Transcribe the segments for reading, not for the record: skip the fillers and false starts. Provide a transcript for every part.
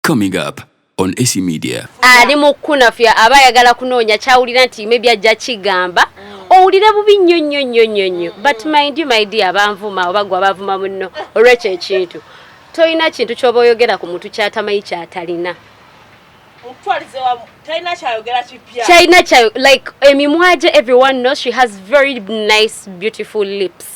Coming up on ESY Media. Ali mukunafya abayagala kunoonya kyawulira nti maybe ajja kigamba owulira bubi nnyo but mind you my dear abanvuma oba gwe abavuma munno olwekyo ekintu toyina kintu ky'oba oyogera ku muntu kyatamanyi kyatalina China chayo like emimwaje everyone knows she has very nice beautiful lips.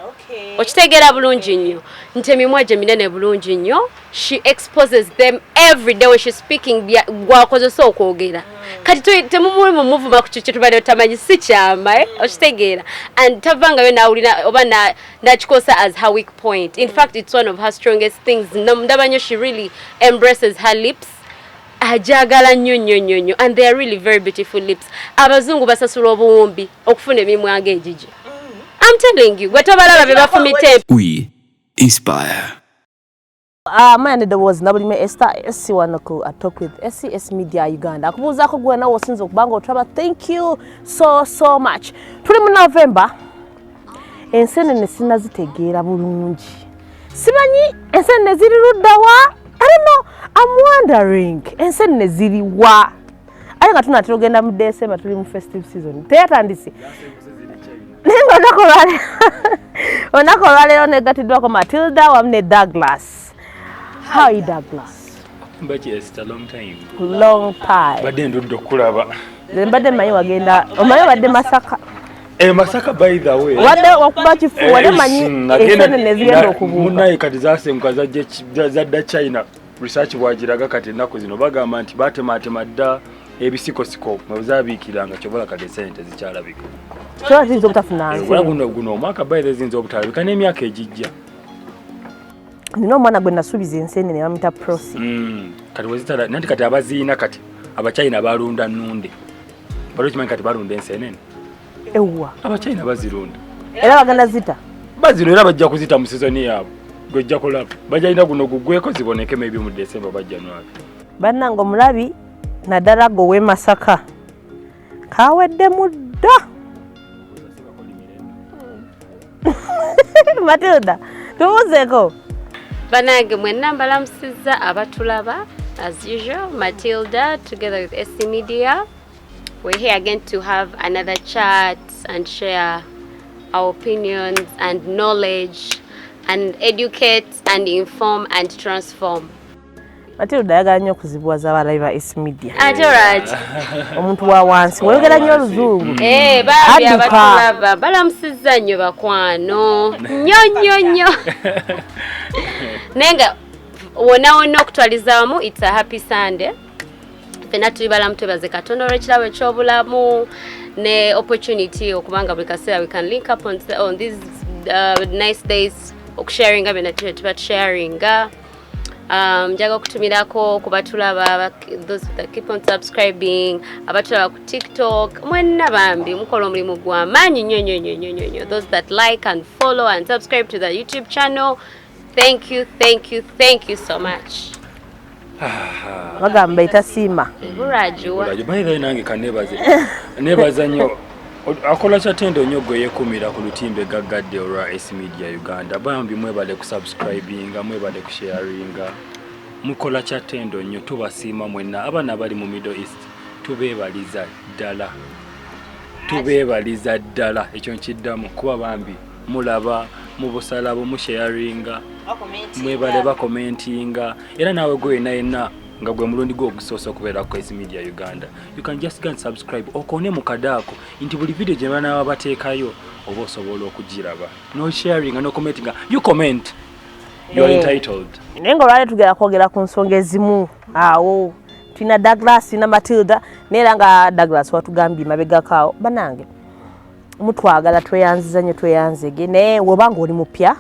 Okay. Okitegera bulungi nnyo nti emimwaje minene bulungi nnyo. She exposes them every day when she's speaking gwakozesa okwogera. Kati temumuli mu muvuma ku kitu tubale tamanyi si kyama okitegera and tavanga yo nawulina oba nakikosa as her weak point. In fact it's one of her strongest things. Ndabanyo she really embraces her lips. Ajagala nnyo and they are really very beautiful lips. Abazungu basasula obuwumbi okufuna emimwange ejiji. I'm telling you, gwetabalaba bebafumite. We inspire. My name was Nabulime Esther ESY Wanoku. I talk with ESY Media Uganda. Kubuza ko gwe nawo sinzo kubanga otraba. Thank you so much. Tuli mu November. Ensenene sinazitegeera bulungi. Simanyi ensenene ziri luddawa? I don't know. I'm wondering. Ensenene ziri wa? Ate nga tunatera ogenda mu December tuli mu festive season. Teyatandise. Nengo nakolale. Onakolale negatiddwako Matilda wamne Douglas. How are you, Douglas? But yes, it's a long time. Long time. But then don't kulaba. Then but then mayi wagenda. Omayi wadde Masaka. Masaka by the way. Wadde okuba kifu wadde manyi ensenene zigenda okubuuka. Munayi kati zasenguka zadda China. Research bwagiraga kati ennaku zino bagamba nti batematema dda ebisikosiko mwe zabiikiranga kyobola kati sente zikyalabika. Kyo zinzo obutafuna nze. Guno omwaka bayire zinzo obutalabika n'emyaka egijja. Nino omwana gwe nasuubiza ensenene bamuyita Prosi. Kati wezitala nanti kati abaziina kati Abachina balunda nnunde. Balo kimanyi kati balunda ensenene. Ewa. Abachina bazirunda. Era baganda zita. Bazirunda bajja kuzita mu season yaabwe. Gojja kolaba. Bajja guno gugweko ziboneke maybe mu December ba January. Bannange omulabi naddala go we Masaka. Kawedde mudda. Matilda, tubuzeeko. Banange mwenna mbalamusiza abatulaba as usual. Matilda together with ESY Media. We're here again to have another chat and share our opinions and knowledge and educate and inform and transform. Matilda yagala nnyo okuzibwaza abalabi ba ESY Media. Alright. Omuntu wa wansi wayogera nnyo oluzungu. Baabi abatulaba balamusiza nnyo bakwano. Nnyo. Nenga wona okutwaliza wamu it's a happy Sunday. Fena tuli balamutwebaze Katonda olw'ekirabo eky'obulamu ne opportunity okubanga buli kaseera we can link up on these nice days okusharinga bena tuba tusharinga. Njaga okutumirako kubatulaba those that keep on subscribing abatulaba ku TikTok mwenna bambi mukola omulimu gw'amaanyi nnyo those that like and follow and subscribe to the YouTube channel. Thank you so much. Bagamba itasiima. Burajuwa. Bayire nange kanebaze. Nebaza nnyo. Akola kyatendo nnyo gwe yekumira ku lutimbe gaggadde olwa ESY Media Uganda. Bambi mwebale ku subscribinga, mwebale ku sharinga. Mukola kyatendo nnyo tubasiima mwenna abana bali mu Middle East. Tubeebaliza ddala ekyo nkiddamu kuba bambi mulaba mubusalabo mu sharinga. Mwebale ba commentinga era nawe gwe yenna nga gwe mulundi gwo okusosa okubeera ku ESY Media Uganda. You can just go and subscribe okone mu kadaako nti buli video gye bana bateekayo oba osobola okugiraba. No sharing no commenting. You comment. You are entitled. Nengo olwale tugera kwogera ku nsonga ezimu awo tina Douglas na Matilda neera nga Douglas watugambye mabegakaawo banange mutwagala tweyanziza nnyo tweyanzege naye wobanga oli mupya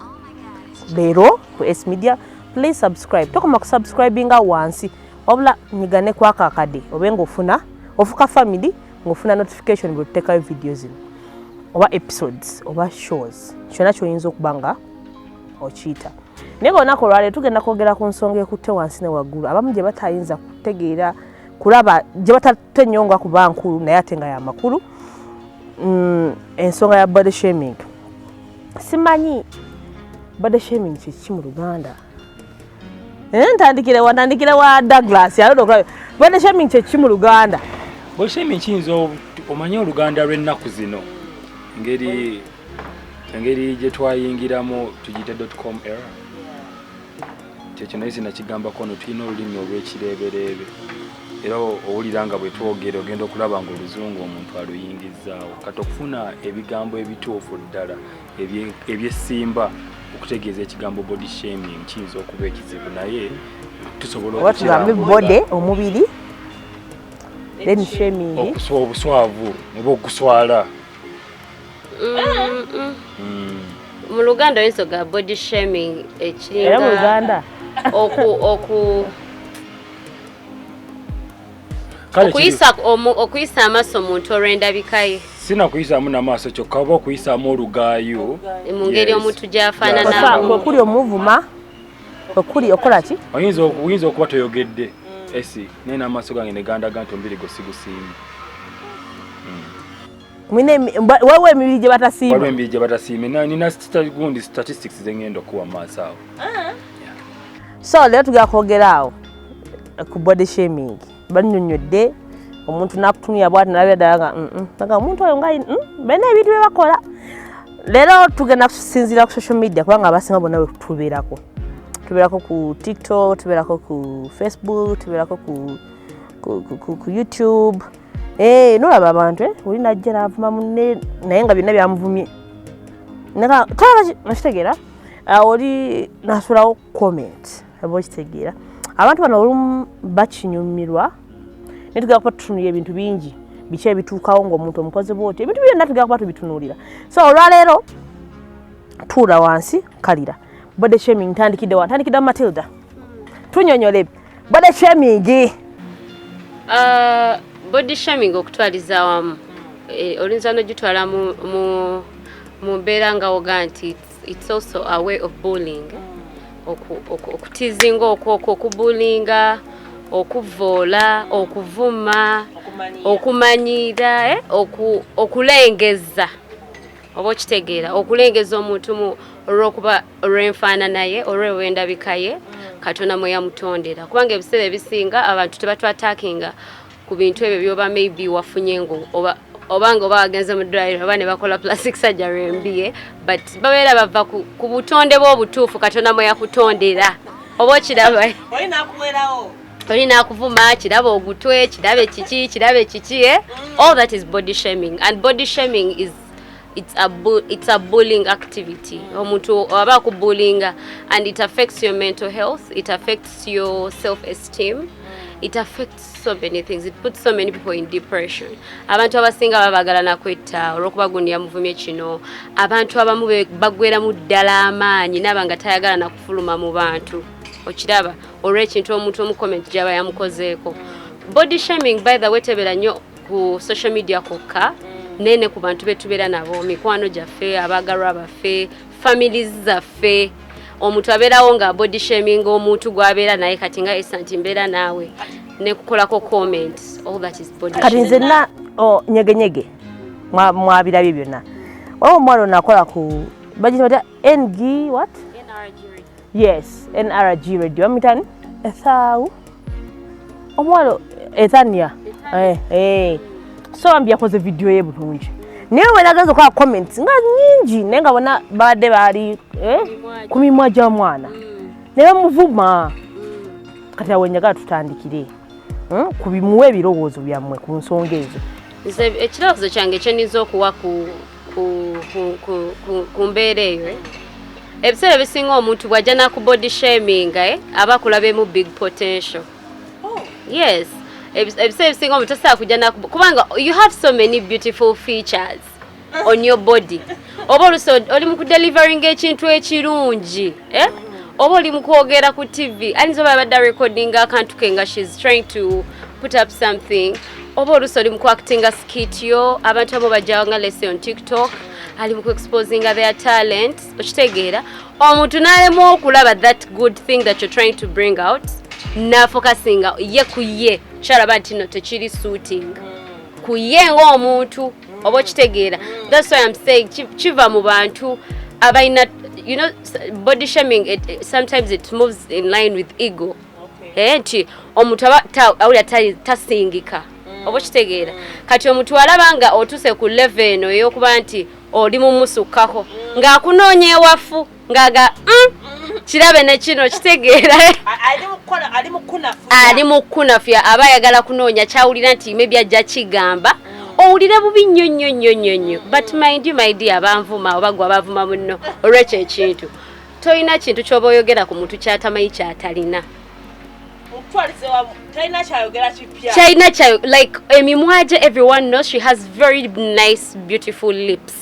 leero ku ESY Media please subscribe. Tokoma ku subscribinga wansi obula nyigane kwa kakade obenga ofuka family ngofuna notification bwe tutekayo videos zino oba episodes oba shows kyona kyoyinza okubanga okiita. Nebo nako lwale tugenda kwogera ku nsonga ekutte wansi ne waggulu abamu gye batayinza kutegeera kulaba gye batatenyonga ku bankulu naye ate nga y'amakulu. Ensonga ya body shaming. Simanyi body shaming kiki mu Luganda. Ntandikire wa Douglas yalo okulaba bode shaming kye ki mu Luganda. Bode shaming kiyinza omanye Oluganda lw'ennaku zino ngeri gye twayingiramu tugite.com era kyekyo naye sinakigambako ono tulina olulimi olw'ekireebereebe era owulira nga bwe twogera ogenda okulaba nga oluzungu omuntu aluyingizaawo kati okufuna ebigambo ebituufu ddala ebyessimba okutegeeza ekigambo body shaming kiyinza okuba ekizibu naye tusobola bode omubiri then shaming obuswavu oba okuswala mu Luganda oyinza body shaming ekiringa era mu Luganda okuyisa amaaso omuntu olw'endabikaye sinakuyisaamu n'amaaso kyokka oba okuyisaamu olugaayo mu ngeri omuntu gy'afaananamu okuli omuvuma okuli okola ki oyinza okuba toyogedde esi naye n'amaaso gange ne gandaga nti ombiri go sigusiimye wewe emibiri gye batasiima waliwo emibiri gye batasiime nina gundi statistics ze ngenda okuwa maaso awo so leero tugenda kwogera awo ku body shaming bannyonnyodde omuntu nakutumya bwati nalabira ddala nga omuntu oyo nga balina ebintu bye bakola leero tugenda kusinziira ku social media kubanga abasinga bonna we tubeerako ku TikTok, tubeerako ku Facebook, tubeerako ku YouTube. Nolaba abantu oli najja n'avuma munne naye nga byonna byamuvumye nakitegeera oli nasulawo comment aba okitegeera abantu bano olumu bakinyumirwa naye tugenda kuba tutunuulira ebintu bingi biki ebituukawo ng'omuntu omukozi bwoti ebintu byonna tugenda kuba tubitunuulira so olwaleero tuula wansi kalira body shaming ntandikidde Matilda tunyonyole body shaming body shaming okutwaliza wamu olinza n'ogitwala mu mbeera nga woga nti it's also a way of bullying okutizinga okubullinga okuvoola okuvuma okumanyira okulengeza oba okitegeera okulengeza omuntu olw'okuba olw'enfaanana ye olw'endabika ye Katonda mwe yamutondera kubanga ebiseera ebisinga abantu tebatwatakinga ku bintu ebyo byoba maybe wafunye obanga oba wagenze mu ddwaliro oba ne bakola plastic surgery embiye but babeera bava ku butonde bw'obutuufu Katonda mwe yakutondera oba okiraba olina akuvuma kiraba ogutwe kirabe kiki all that is body shaming and body shaming is it's a bullying activity omuntu aba akubullinga and it affects your mental health, it affects your self-esteem, it affects so many things. It puts so many people in depression. Abantu abasinga babagala nakwetta olwokuba gundi yamuvumye kino. Abantu abamu bagwera mu ddala amaanyi nabanga tayagala nakufuluma mu bantu. Okiraba olw'ekintu omuntu omucomment gyaba yamukozeeko. Body shaming by the way tebera nnyo ku social media kokka nene ku bantu betubeera nabo mikwano gyaffe abagalwa baffe families zaffe omuntu abeerawo nga body shaming omuntu gwabeera naye kati nga esanti mbeera naawe ne kukolako comment all that is body kati nze na nyegenyege mwabirabye byonna omwalo nakola ku bagita NG what NRG radio. Yes NRG radio amitani esau omwalo etania so ambia koze video ye bulungi niwe wenagazo kwa comments nga nyingi nenga bona bade bali kumimwa ja mwana newe muvuma kati awenyaga tutandikire kubimuwe birowoozo byamwe ku nsonga ezo ekirowoozo kyange kyenizo okuwa ku mbeera eyo ebiseera bisinga omuntu bw'ajja naku body shaming aba kulabemu big potential. Yes, ebiseera bisinga omuntu tasobola kujja naku kubanga you have so many beautiful features on your body. Oba oluso oli mu delivering ekintu ekirungi oba oli mu kwogera ku TV ayinza oba abadde recording akantu ke nga she's trying to put up something oba oluso oli mu acting skit yo abantu abo bajja nga lese on TikTok ali mu exposing their talent okitegeera omuntu n'alemu okulaba that good thing that you're trying to bring out na focusinga ye kuye kyalaba nti no tekiri suiting kuye ng'omuntu oba okitegeera. That's why I'm saying chiva mu bantu abaina you know, body shaming, sometimes it moves in line with ego. Nti omuntu awulira tasingika oba kitegeera kati omuntu alabanga otuse ku level eno ey'okuba nti oli mumusukako ng'akunoonya ewafu ng'aga kirabe ne kino kitegeera ali mu kunafu aba ayagala kunoonya kyawulira nti maybe ajja kigamba owulire bubi nnyo but mind you my dear abanvuma oba gwe abavuma munno olwekyo ekintu toyina kintu ky'oba oyogera ku muntu kyatamanyi kyatalina China chayo, like emimwaje, everyone knows she has very nice beautiful lips.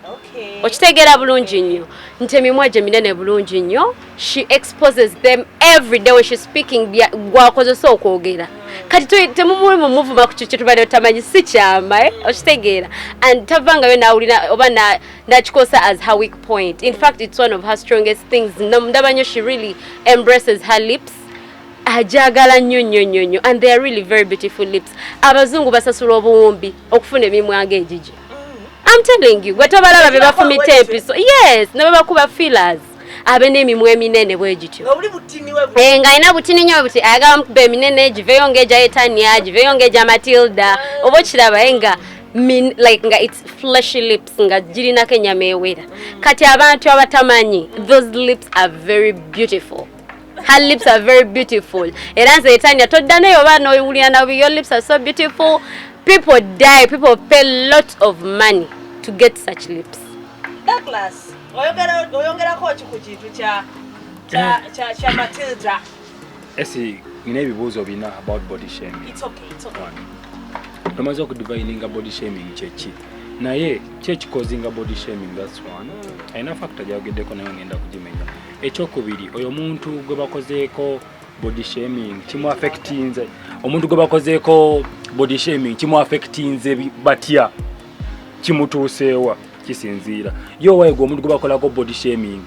Okay. Ochitegera bulungi nnyo. Nti emimwaje minene bulungi nnyo. She exposes them every day when she's speaking gwakozesa okwogera. Kati temumuwe mu movement ku kitu bali otamanyi si kyama ochitegera. And tavanga we nawulira oba na chikosa as her weak point. In fact, it's one of her strongest things. Ndabanyo she really embraces her lips. Ajagala nnyo and they are really very beautiful lips. Abazungu basasula obuwumbi okufuna emimwange ejiji. I'm telling you, gwetabalaba be bafumita empiso. Yes, ne bakuba fillers. Abe n'emimwa eminene bwegityo. Nga ina butini nnyo buti ayagala mukube eminene giveyo ngeja Etania, giveyo ngeja Matilda. Oba kiraba nga like nga it's fleshy lips nga girinako ennyama ewera. Kati abantu abatamanyi, those lips are very beautiful. Her lips are very beautiful. Eranze Etania todane yoba no uliana your lips are so beautiful. People die, people pay lots of money to get such lips. Douglas, oyongera ko chikuchitu cha Matilda. Esi ine ebibuuzo bina about body shaming. It's okay. Tumaze okudivininga body shaming chechi. Naye causing body shaming, that's one. Aina factor jageddeko nayo ngenda kugimenya. Ekyokubiri oyo muntu gwe bakozeeko body shaming kimu affectinze omuntu gwe bakozeeko body shaming kimu affectinze batya kimutuuseewa kisinziira yo waye gwe omuntu gwe bakolako body shaming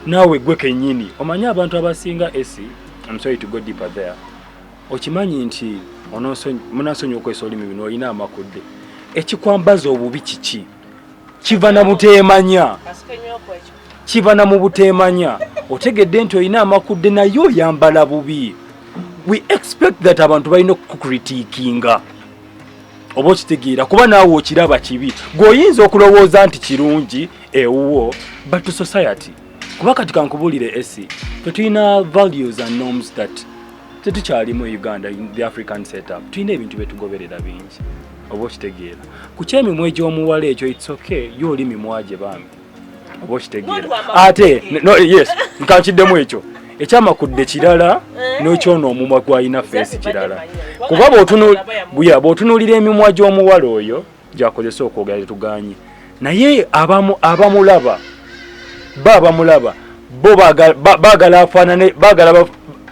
nawe gwe kennyini omanya abantu abasinga esi I'm sorry to go deeper there okimanyi nti munasonyi okwesa olimi bino olina amakudde ekikwambaza obubi kiki kiva na muteemanya Chivana mu buteemanya otegedde nti oyina amakudde nayo yambala bubi. We expect that abantu balina okukritikinga oba okitegeera kuba naawe okiraba kibi gweoyinza okulowooza nti kirungi ewuwo but to society kuba kati kankubulire esi tetulina values and norms that tetukyalimu Uganda in the African setup tulina ebintu byetugoberera bingi oba okitegeera ku kyemimwa egy'omuwala ekyo it's okay yo oli mimwaje bambi ate no yes nkankiddemu ekyo ekyamakudde kirala n'ekyono omumwa gwayina face kirala kuba bw'otunuulira emimwa gy'omuwala oyo gyakozesa okwogera tetuganye naye abamulaba bo baagala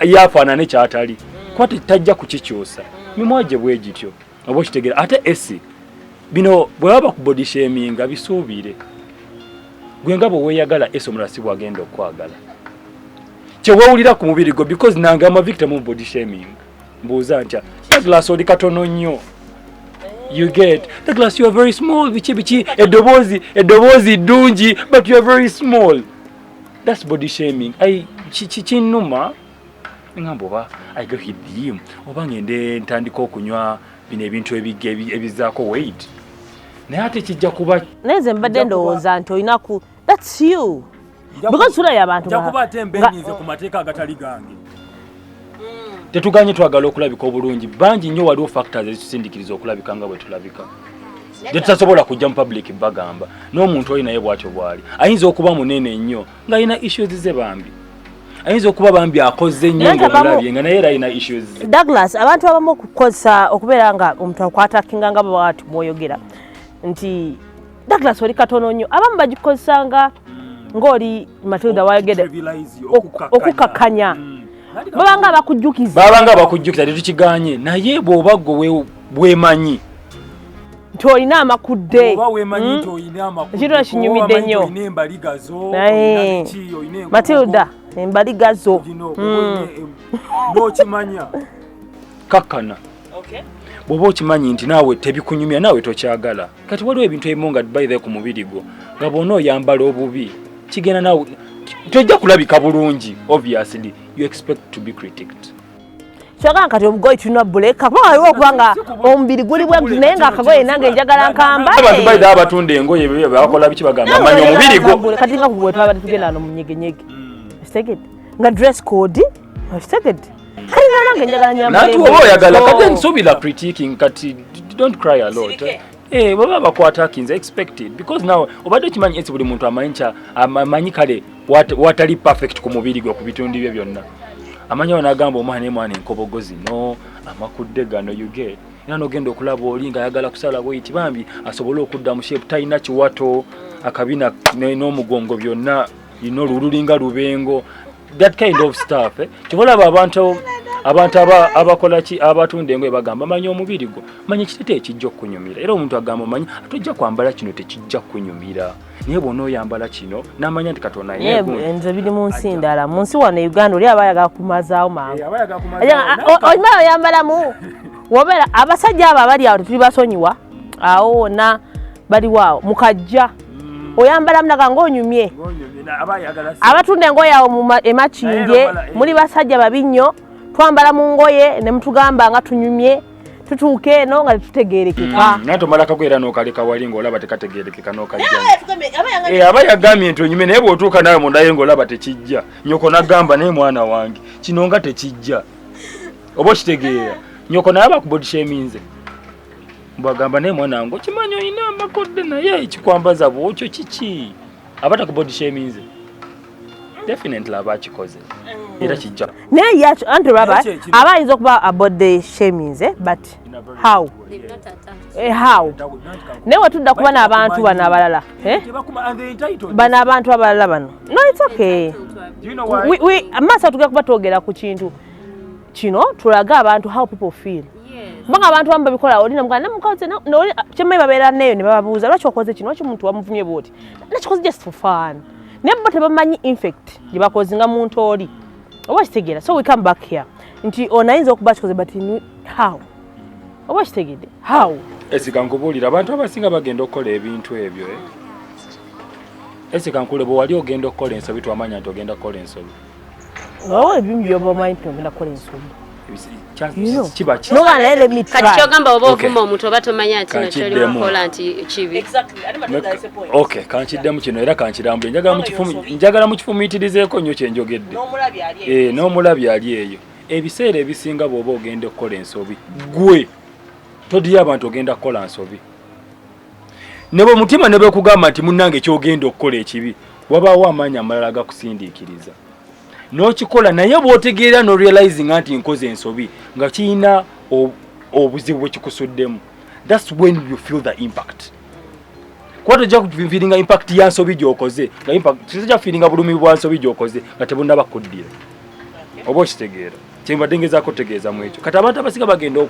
yafaanane kyatali kuba tajja kukikyusa mimwa gye bwe gityo oba okitegeera ate esi bino bwe baba ku body shaming bisuubire gwenga bo weyagala esomulasi bwagenda okwagala kyewawulira ku mubiri gwo because nanga ama victim of body shaming mbuuza ntya Douglas oli katono nnyo you get Douglas you are very small bichi edobozi dungi but you are very small that's body shaming kinuma ngambo ba aiga hidhim oba ngende ntandika okunywa bino ebintu ebizaako weight naye ate kijja kuba neze mbadde ndowooza nti olina ku that's you because sura y'abantu jakuba ate mbenyize ku mateeka agatali gange tetuganye twagala okulabika obulungi bangi nnyo waliwo factors ezitusindikiriza okulabika nga bwe tulabika tutasobola kujja mu public bagamba n'omuntu oyo naye bw'atyo bw'ali ayinza okuba munene nnyo ng'alina issues ze bambi ayinza okuba bambi akoze nnyo ng'omulabye nga naye era alina issues ze Douglas abantu abamu okukozesa okubeera nga omuntu akwatakinga nga bw'ati mwoyogera nti Douglas oli katono nnyo abamu bagikozesanga ng'oli Matilda wayogedde okukakanya babanga abakujjukiza tetukiganye naye bw'oba gwe bwemanyi nti olina amakudde oba weemanyi nti olina amakudde ekiro kinyumidde nnyo olina embaligazo Matilda embaligazo n'okimanya kakkana bw'oba okimanyi nti naawe tebikunyumya naawe tokyagala kati waliwo ebintu ebimu nga by the ku mubiri gwo nga bw'ona oyambala obubi kigenda naawe tojja kulabika bulungi. Obviously you expect to be critiqued. Kyogamba kati omugoye tulina buleka kuba waliwo okubanga omubiri guli bwe naye nga akagoye nange njagala nkambale. Abantu bayida abatunda engoye bakola biki bagamba amanyi omubiri gwo. Kati nga kubwe twabadde tugenda no munyegenyege. Steged nga dress code. Steged. Kati nange njagala nyambale. Natu oba oyagala kati nsobira critiquing kati don't cry a lot. Baba bakwata kinze expected because now obadde kimanyi esi buli muntu amanyi kale watali perfect ku mubiri gwe ku bitundu bye byonna. Amanya wanagamba omwana enkobogozi no amakudde gano you get era nogenda okulaba oli nga ayagala kusala weight bambi asobole okudda mu shape talina kiwato akabina n'omugongo byonna lululinga lubengo that kind of stuff kibolaba abantu abakola ki abatunda engoye bagamba manyi omubiri gwo manyi kitete ekijja okunyumira era omuntu agamba manyi atojja kwambala kino tekijja kunyumira niye bw'ona oyambala kino n'amanya nti Katonda enzo biri mu nsi ndala mu nsi wano Uganda oli abayaga kumazaawo mangu oyimala oyambalamu wobeera abasajja abo abali awo tetuli basonyiwa awo na bali waawo mukajja oyambala munaga ng'onyumye abatunda engoye awo mu emakindye muli basajja babi nnyo twambala mu ngoye ne mutugamba nga tunyumye tutuuke eno nga tutegeerekeka naye tomala kagwera n'okaleka wali ng'olaba tekategeerekeka n'okajja aba yagambye nti onyume naye bw'otuuka nawe mundaye ng'olaba tekijja nyoko nagamba naye mwana wange kino nga tekijja oba okitegeera nyoko naye aba ku body shaminze mbwagamba naye mwana wange okimanyi olina amakodde naye ekikwambaza bwokyo kiki abata ku body shaminze definitely aba akikoze era kijja naye yacho anti raba aba ayinza okuba about the shamings but how naye watudda kuba n'abantu bano abalala bano abantu abalala bano no it's okay amasa tugenda kuba twogera ku kintu kino tulaga abantu how people feel mbanga abantu bamba bikola olina mugana mukaze noli kyemwe babeera neyo ne bababuuza lwaki wakoze kino lwaki omuntu wamuvumye bwoti nakikoze just for fun nebo tebamanyi infect gye bakoze nga muntu oli oba kitegera so we come back here nti onayinza okuba kikoze but how oba kitegedde how esikankubuulira abantu abasinga bagenda okukola ebintu ebyo esikankule bwe wali ogenda okukola ensobi twamanya nti ogenda kukola ensobi ebimu byoba omanyi nti ogenda kukola ensobi kati kyogamba oba ovuma omuntu oba tomanya nti kino kyoli wakola nti kibi okay kankiddemu kino era kankirambule njagala mukifumiitirizeeko nnyo kyenjogedde n'omulabi ali eyo ebiseera ebisinga bw'oba ogenda okukola ensobi gwe todira abantu ogenda kukola nsobi ne bwe mutima ne beekugamba nti munnange kyogenda okukola ekibi wabaawo amaanyi amalala gakusindiikiriza n'okikola naye bw'otegeera n'orealizing nti nkoze ensobi nga kirina obuzibu bwe kikusuddemu that's when you feel the impact kuba tojja kufiiringa impact ya nsobi gy'okoze nga impact tujja kufiiringa bulumi bwa nsobi gy'okoze nga tebunnaba kuddira oba okitegeera kyembadde ngezaako otegeeza mu ekyo kati abantu abasinga bagenda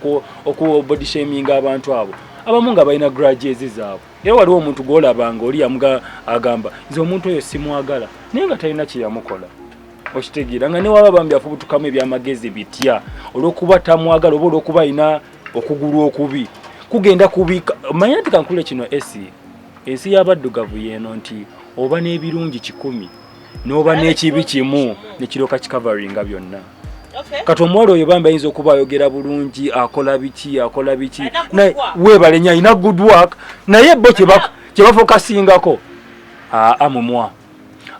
oku body shaming abantu abo abamu nga balina grudges zaabwe era waliwo omuntu gw'olabanga oli yamuga agamba nze omuntu oyo simwagala naye nga talina kyeyamukola okitegeera nga ne waba bambi afubutukamu ebyamagezi bitya olw'okuba tamwagala oba olw'okuba alina okugulu okubi kugenda kubika manya nti kankule kino ensi y'abaddugavu yeeno nti oba n'ebirungi 100 n'oba n'ekibi kimu nekiroka kikavaringa byonna kati omuwala oyo bambi ayinza okuba ayogera bulungi akola biki naye weebale nnyo alina good work naye bo kyebafokasingako mumwa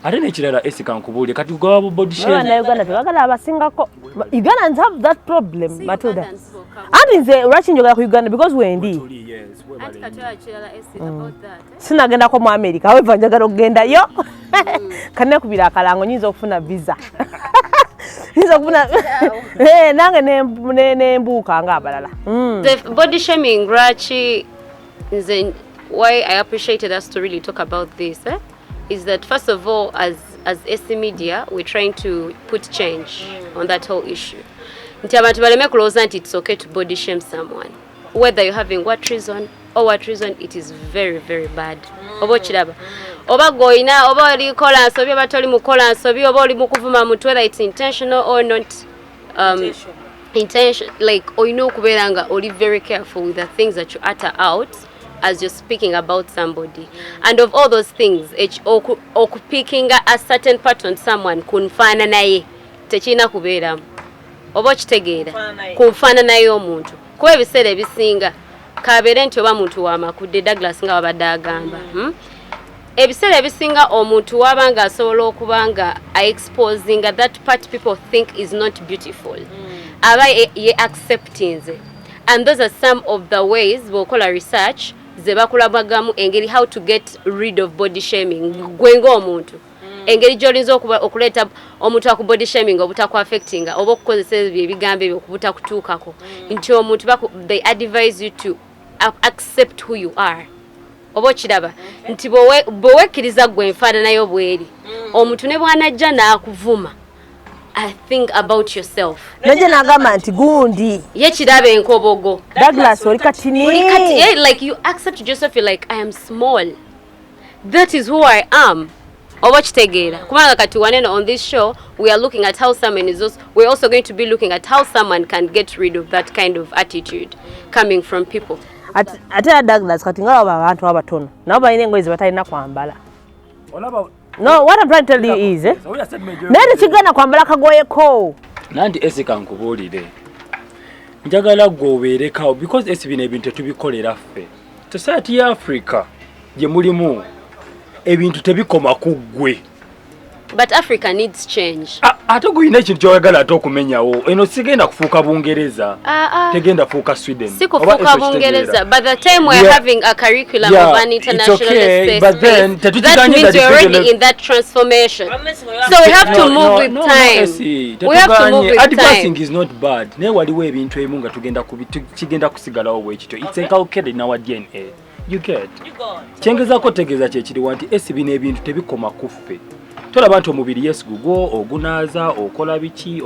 ate nekirala esikankubuulire kati gwaba body shaming Uganda tebagala abasingako Ugandans have that problem Matilda anti nze lwaki njogera ku Uganda because wendi sinagendako mu America weva njagala okugendayo kanekubira akalango nyinza okufuna visa nange nembuuka nga abalala the body shaming lwaki nze why I appreciated us to really talk about this is that first of all as ESY Media we're trying to put change on that whole issue nti abantu baleme kulowooza nti it's okay to body shame someone whether you're having what reason or what reason it is very very bad oba okiraba oba goyina oba oli kola nsobi oba toli mukola nsobi oba oli mukuvuma muntu whether it's intentional or not intention like oyina okubeera nga oli very careful with the things that you utter out as you're speaking about somebody. And of all those things, picking a certain part on someone, munfanana ye, techina kubeeramu. Oba kitegeera, munfanana ye omuntu. Kuba ebiseera ebisinga, kabeere nti oba muntu w'amakudde Douglas nga babadde agamba. Ebiseera ebisinga omuntu wabanga asobola okuba nga exposing that part people think is not beautiful. Aba ye accepting ze. And those are some of the ways bw'okola research ze bakulabagamu engeri how to get rid of body shaming. Gwe ng'omuntu. Engeri gy'olinza okuleeta omuntu aku body shaming obutaku affectinga oba okukozesa ebigambo ebyo okubutakutuukako. Nti omuntu they advise you to accept who you are. Oba kiraba nti bwewekkiriza gwe nfaanana yo bweri omuntu ne bw'anajja n'akuvuma I think about yourself. Naje nagamba nti gundi ye kirabe enkobogo Douglas oli katini like you accept yourself, you're like I am small, that is who I am. Oba kitegeera kubanga kati waneno on this show we are looking at how someone is also, we're also going to be looking at how someone can get rid of that kind of attitude coming from people. Ate Douglas kati nga abantu abatono nabo balina engoye zebatalina kwambala. No, what I'm trying to tell you is nende kigana kwambala kagoye ko nanti esika nkubuulire njagala gwe obeerekawo because esi bino ebintu tetubikolera ffe society ya Africa gye mulimu ebintu tebikoma ku ggwe. But Africa needs change. Ate guyina ekintu kyoyagala ate okumenyawo eno sigenda kufuuka Bungereza tegenda kufuuka Sweden si kufuuka Bungereza. By the time we're having a curriculum of an international space, but then that means we're already in that transformation. So we have to move with time. We have to move with time. Advancing is not bad. Naye waliwo ebintu ebimu nga kigenda kusigalawo bwekityo. It's inculcated in our DNA. You get? Kyengezaako tegeeza kyekiriwa nti esi bino ebintu tebikoma kuffe. Tolaba nti omubiri yes gugo ogunaaza okola biki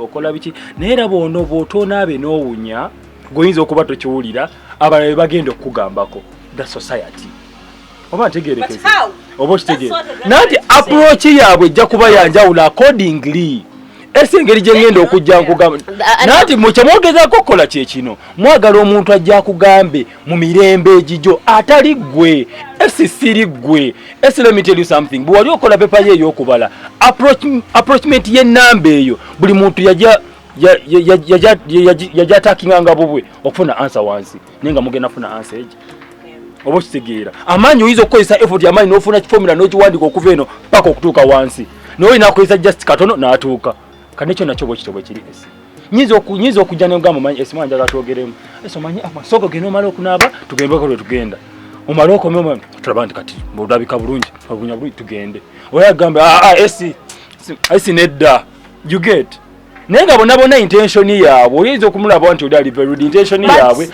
naye era bwono bw'otonaabe n'owunya goyinza okuba tokiwulira abalala bagenda okukugambako the society oba ntegeerekeze oba okitegeera nanti approach yaabwe ejja kuba yanjawulo accordingly esi engeri gye ngenda okujja nkugamba nanti mukyemwogezaako okukola kyekino mwagala omuntu ajja akugambe mu mirembe egigyo atali ggwe esi siri ggwe esi let me tell you something bwe wali okola pepa ye ey'okubala approachment y'ennamba eyo buli muntu yajja atakinganga bubwe okufuna answer wansi naye nga mugenda funa answer egi oba okitegeera amaanyi oyinza okukozesa effort y'amaanyi n'ofuna kifomula n'okiwandika okuva eno paka okutuuka wansi n'olina akozesa just katono n'atuuka kanekyo nakyo bwekitobwe kiri esi nyinza okujja negamba manyi esi mwanjagala twogeremu esi omanyi amasoko geno omala okunaaba tugendeko lwe tugenda omala okomema tulaba nti kati olabika bulungi obunya bulungi tugende oyagamba esi nedda you get naye nga bonna intention yaabwe oyinza okumulaba nti oli ali very rude intention yaabwe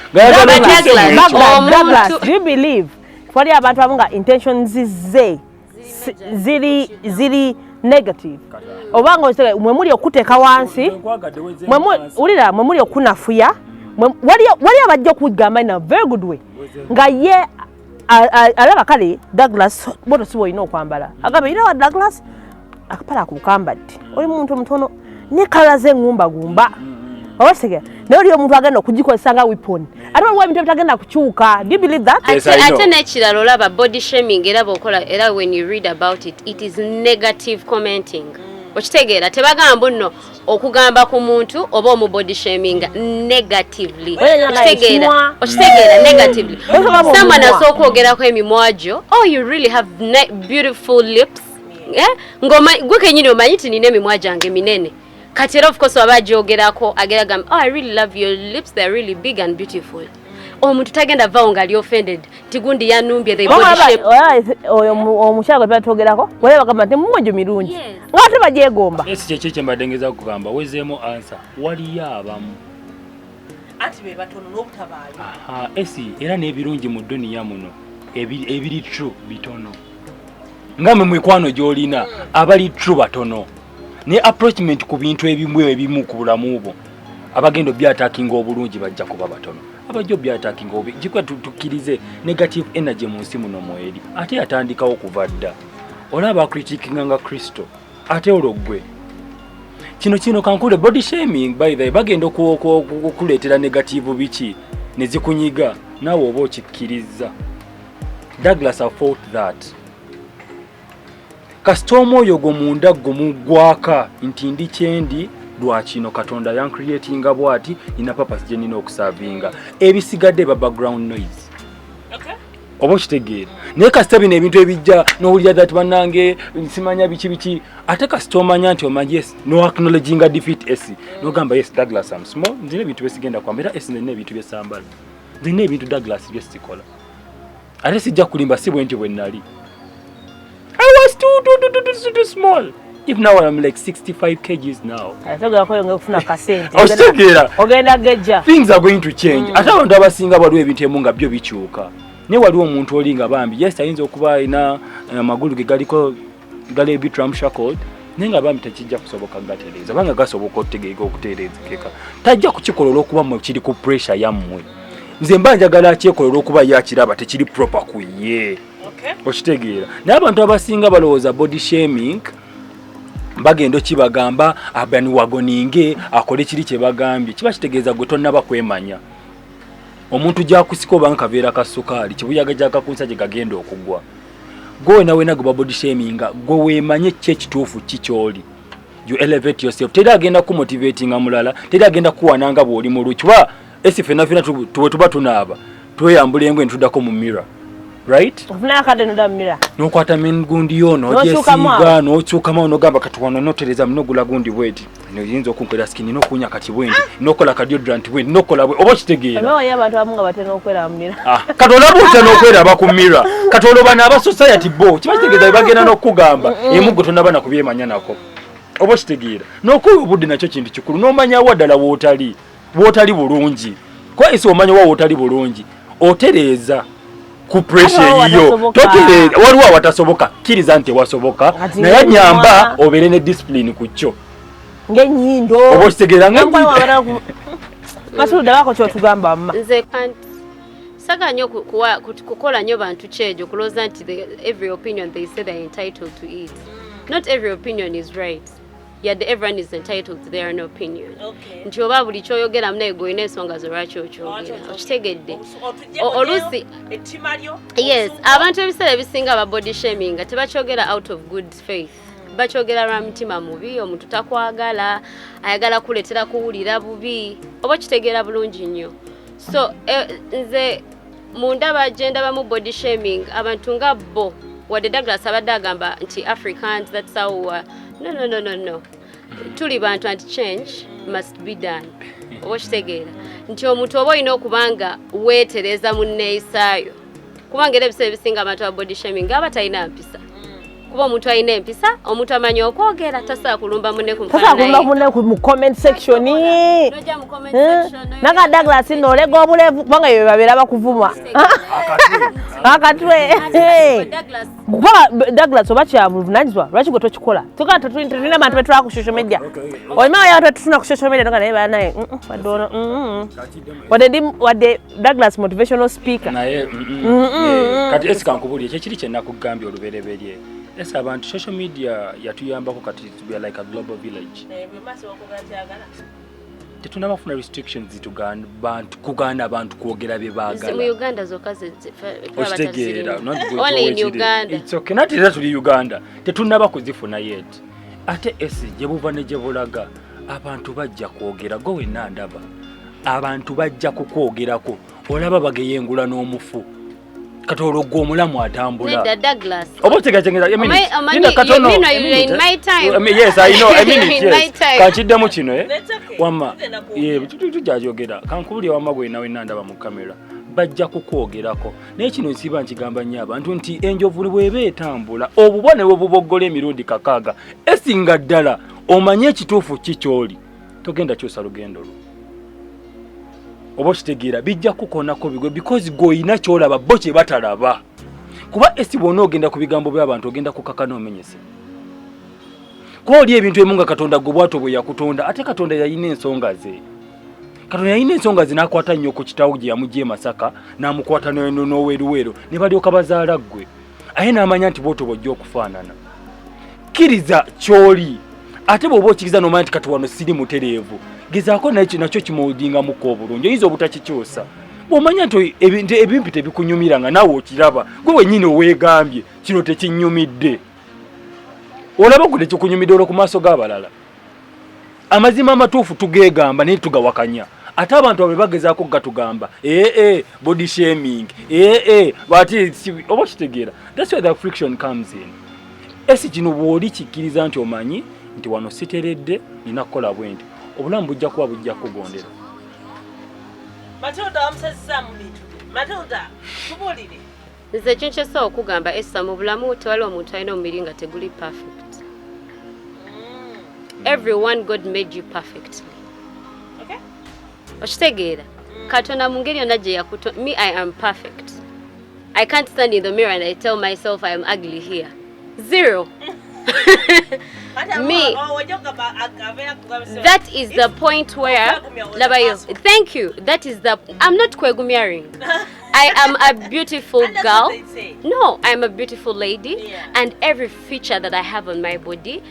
Douglas, do you believe twali abantu abamu nga intentions ze ziri negative obanga osege mwe muli okuteeka wansi mwe muli okunafuya wali abajja okugamba in a very good way nga ye alaba kale Douglas boto sibo ino okwambala agamba ino Douglas akapala akukambadde oli muntu omutono ne kala ze ngumba gumba obasege naye oli omuntu agenda okugikozesa nga weapon ate waliwo ebintu ebitagenda kukyuka. Do you believe that? Ate n'ekirala olaba body shaming era bw'okola era when you read about it it is negative commenting. Okitegeera tebagamba nno okugamba ku muntu oba omu body shaming negatively. Okitegeera negatively. Someone asooka okwogerako emimwa gyo, oh you really have beautiful lips. Gwe kennyini omanyi nti nina emimwa gyange minene. Kati era of course waba agyogerako ageraga oh I really love your lips, they're really big and beautiful. Omuntu tagenda vaawo nga ali offended tigundi yanumbye the body shape oyo omushago twatogerako wale bagamba nti mumwejo mirungi ngate bagyegomba esi kyekye mbadengeza kugamba wezeemo answer waliyo abamu ati be batono n'obutabaayo esi era n'ebirungi mu duniya muno ebiri true bitono ngamwe mwikwano gy'olina abali true batono ne approachment ku bintu ebimu ku bulamu bwo abagendo byatakinga obulungi bajja kuba batono abajjo byatakinga obi jikwa tukirize negative energy mu nsi muno mweri ate yatandikawo kuvadda olaba critiquing nga Kristo ate ologwe kino kankule body shaming by the bagendo kuleetera negative biki ne zikunyiga nawe oba okikiriza Douglas have fought that. Kasitomo yogo munda gumugwaka nti ndi kyendi lwakino Katonda yan creatinga bwati ina purpose je nina okusavinga ebisigadde ba background noise. Okay. Obo kitegeera naye kasita bino ebintu ebijja n'owulira that bannange simanya biki ate kasita omanya nti omanya yes no acknowledging a defeat S n'ogamba yes Douglas I'm small nzina ebintu besigenda kwambera S nene ebintu byesambala nzina ebintu Douglas byesikola ate sijja kulimba si bwenti bwe nnali. I was too small. If now I'm like 65 kgs now. Things are going to change. Ate abantu abasinga baliwo ebintu emu nga byo bikyuka. Ne waliwo omuntu olinga bambi yes ayinza okuba ina amagulu ge galiko gale bit ramshackled nenga bambi tekijja kusoboka gatereza banga gasoboka otegeeka okuterezekeka tajja kukikolola okuba mu kiri ku pressure yammwe nze mba njagala akyekolera okuba yakiraba tekiri proper ku ye. Okay. Okitegeera n'abantu abasinga balowooza body shaming bagendo kibagamba abani wagoninge akole kiri kye bagambye kiba kitegeeza gwe tonnaba kwemanya omuntu gyakusika oba nkaveera kasukali kibuyaga gyakakunsa gye gagenda okugwa gwe nawe nago body shaming gwe weemanye kye kituufu kikyoli you elevate yourself teri agenda kumotivating mulala teri agenda kuwananga bw'oli mu lukwa esi fena tuba tunaaba tweyambula engwe ntudako mu mirror. Right? Ofuna kade no mirror. No kwata min gundi yono jesiga no chukama ono gamba katuwano notereza mnogula gundi bweti. No yinzo kunkwera skin no kunya kati bwendi. No kola deodorant bwendi no kola bwe obo kitegeera. Abo yabantu amunga batena okwera mu mirror. Katola buta no kwera ba ku mirror. Katolo bana aba society bo. Kibakitegeeza bagenda no kugamba. Emugo tonabana kubyemanya nako. Obo kitegeera. No ku budde nakyo kintu kikulu no manya wadala wotali. Wotali bulungi. Kwa isi omanya wa wotali bulungi. Otereza ku pressure yiyo tokire waliwo watasoboka kiriza nti wasoboka naye nyamba obere ne discipline ku kyo ngenyindo obo kitegeera Masuda wako kyo tugamba mma nze saka nyo kukola nyo bantu kyejo kuloza nti every opinion they say they're entitled to it. Not every opinion is right. Yet everyone is entitled to their own opinion. Okay. Nti oba buli kyoyogera mune go ine ensonga zo lwaki okyogera. Okitegedde. Olusi ettimalyo. Yes, abantu ebiseera ebisinga aba body shaming tebakyogera out of good faith. Bakyogera lwa mutima mubi, omuntu takwagala, ayagala kuletera kuwulira bubi. Oba kitegeera bulungi nnyo. So nze munda bagenda bamu body shaming abantu nga bo wadde Douglas abadde agamba nti Africans that's how No. Tuli bantu anti change must be done. Okitegeera nti omuntu oba olina okubanga weetereza mu nneeyisaayo kubanga era ebiseera ebisinga abantu ba body shaming aba talina mpisa kuba omuntu alina empisa omuntu amanyi okwogera tasobola kulumba munne mu comment section nanga Douglas n'olega obulevu kubanga bye babeera bakuvuma akatwe Douglas oba kyabuvunanyizibwa lwaki gwe tokikola tulina abantu betulaba ku social media olima wayawo tetufuna ku social media noga naye baa naye wadde Douglas motivational speaker naye kati esikankubuli ekyo kiri kyenakugambye olubereberye esa abantu social media yatuyambako kati to be like a global village tetunabafuna restrictions kugana abantu kwogera bye baagala mu Uganda zokaze okitegeera it's okay not that tuli Uganda tetunaba kuzifuna yet ate esi jebuva ne jebulaga abantu bajja kwogera go wenna ndaba abantu bajja kukwogerako olaba bageyengula n'omufu katolo gwo mulamu atambula Neda Douglas obotega chengeza nina katono in my time yes I know I mean it yes kachiddemu kino wamma tujajogera kankubuli wamma gwe nawe nandaba mu kamera bajja kukwogerako naye kino nsiba nkigamba nnyo abantu nti enjovu bwebe etambula obubone bwobuboggole emirundi kakaaga esinga ddala omanye ekituufu kikyoli togenda kyusa lugendo lwo obo kitegeera bijja kukonako bigwe because goyina kyolaba bo kye batalaba kuba esi bwona ogenda ku bigambo by'abantu ogenda kukakana omenyese kuba oli ebintu emunga Katonda gwe bwato bwe yakutonda ate Katonda yayina ensonga ze n'akwata nnyo ku kitawo gye yamugye Masaka n'amukwata n'oweruwero ne balyoka bazaala ggwe aye n'amanya nti bwoto bwojja okufaanana kkiriza kyoli ate bw'oba okiriza n'omanya nti kati wano siri mutereevu gezaako nakyo kimuwudingamuko obulungi oyinza obutakikyusa Omanya nto ebimpi tebikunyumiranga naawe okiraba gwe wennyini oweegambye kino tekinnyumidde olaba gwe tekikunyumidde olwo ku maaso g'abalala amazima amatuufu tugeegamba naye tugawakanya ate abantu abe bagezaako gatugamba body shaming bati oba kitegeera that's where the friction comes in esi kino bw'oli kikkiriza nti omanyi nti wano siteredde nina kukola bwenti obulamu bujja kuba bujja kugondera Matilda amusazza mu bintu Matilda tubulire nze kyenkyesa okugamba essa mu bulamu tewali omuntu alina omubiri nga teguli perfect everyone God made you perfectly okay okitegeera katonda mu ngeri yonna gye yakuto me I am perfect I can't stand in the mirror and I tell myself I am ugly here zero me that is the point where thank you that is the I'm not kwegumiaring I am a beautiful girl no I am a beautiful lady and every feature that I have on my body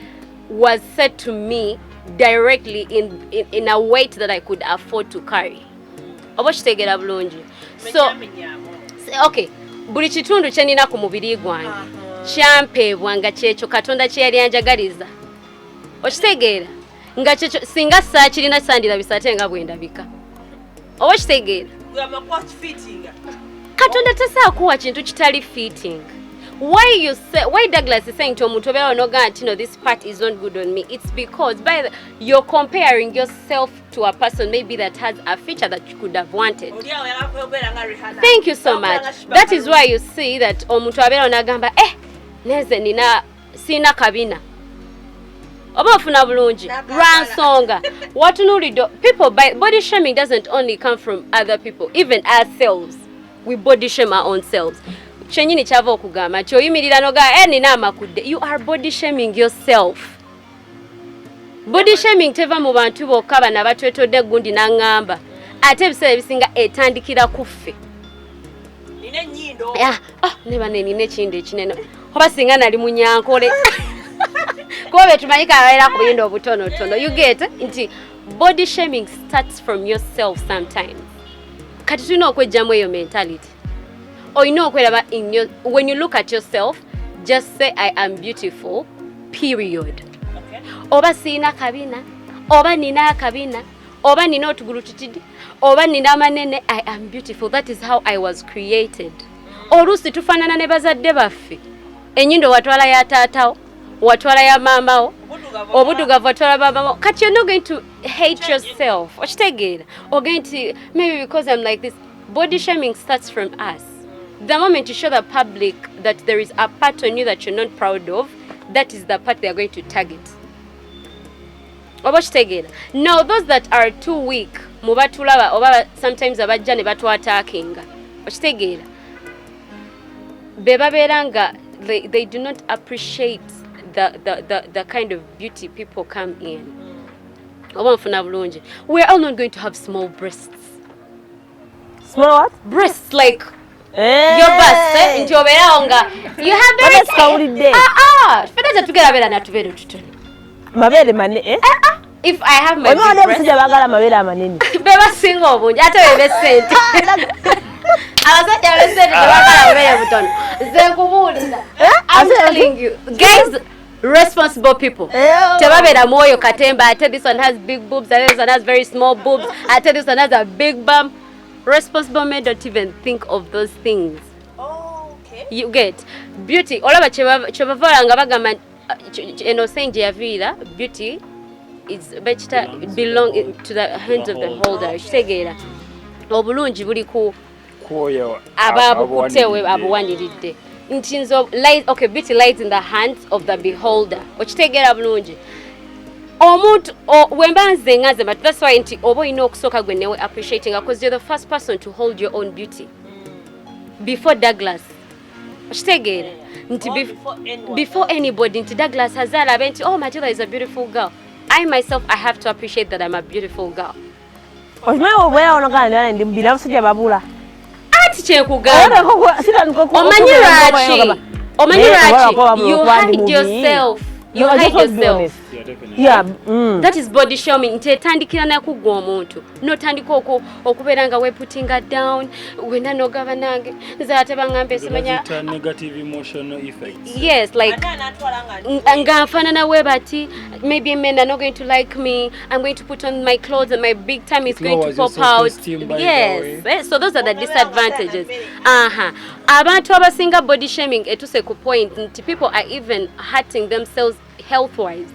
was said to me directly in a weight that I could afford to carry oba kitegera bulungi so okay buli kitundu kye nina ku mubiri gwange kyampeebwa nga kyekyo katonda kye yali anjagaliza okitegeera nga kyekyo singa saakirina sandira ate nga bwendabika oba kitegeera katonda tasaakuwa kintu kitali fitting why Douglas is saying to omuntu obeera onoga nti no this part is not good on me it's because you're comparing yourself to a person maybe that has a feature that you could have wanted. Thank you so much. That is why you see that omuntu abeera onagamba neze nina sina kabina oba ofuna bulungi lwansonga watunuulidde people body shaming doesn't only come from other people even ourselves we body shame our own selves kyenyini kyava okugamba nti oyimirira noga nina amakudde you are body shaming yourself body shaming teva mu bantu bokka bana batwetodde gundi n'angamba ate ebiseera ebisinga etandikira kuffe ne bane nina ekindo ekinene oba singa nali munyankole kuba betumanyika abaera ku buyinda obutonotono you get nti body shaming starts from yourself sometimes kati tulina okwejjamu eyo mentality oyina okweraba when you look at yourself just say I am beautiful period oba siina kabina oba nina akabina oba nina otugulu tutidi oba nina amanene I am beautiful that is how I was created oluusi tufaanana ne bazadde baffe enyindo watwala ya taatawo watwala ya maamawo obudugavu watwala babawo kati you're not going to hate yourself okitegeera going to maybe because I'm like this body shaming starts from us the moment you show the public that there is a part on you that you're not proud of that is the part they are going to target oba okitegeera now those that are too weak mubatulaba oba sometimes abajja ne batwataakinga okitegeera bebabeera nga they do not appreciate the kind of beauty people come in oba nfuna bulungi we're all not going to have small breasts small what breasts like your bust nti obeerawo nga you have very fedeza tugera beera natubeera tutono mabeere mane if I have my big breasts bagala mabeere amanene bebasinga obungi ate bebesente abasajja besente tebagala mabeere butono nze nkubuulira I'm telling you guys responsible people tebabeera mwoyo katemba ate this one has big boobs ate this one has very small boobs ate this one has a big bum responsible men don't even think of those things you get beauty olaba kyebavoola nga bagamba eno senje yaviira beauty is belong to the hands of the holder kitegeera obulungi buli ku ababukutewe abuwaniridde nti nzo okay beauty lies in the hands of the beholder okitegeera bulungi omuntu wemba nze ngaze but that's why nti oba olina okusooka gwe newe appreciating because you're the first person to hold your own beauty before Douglas okitegeera nti before anybody nti Douglas hazaala abe nti oh Matilda is a beautiful girl I myself I have to appreciate that I'm a beautiful girl okimanyi obwera onogana ndi mbira abasajja babula ati kyekugamba omanyi lwaki you hide yourself you hide yourself Yeah. That is body shaming. Ntetandikira na kugwa omuntu. Notandika okubeera nga we putting her down. Wena no gabanange. Nzate bangambe simanya negative emotional effects. Yes, like nga mfanana we bati. Maybe men are not going to like me. I'm going to put on my clothes and my big time is going to pop out. Yes. So those are the disadvantages. Abantu abasinga body shaming etuse ku point nti people are even hurting themselves health wise.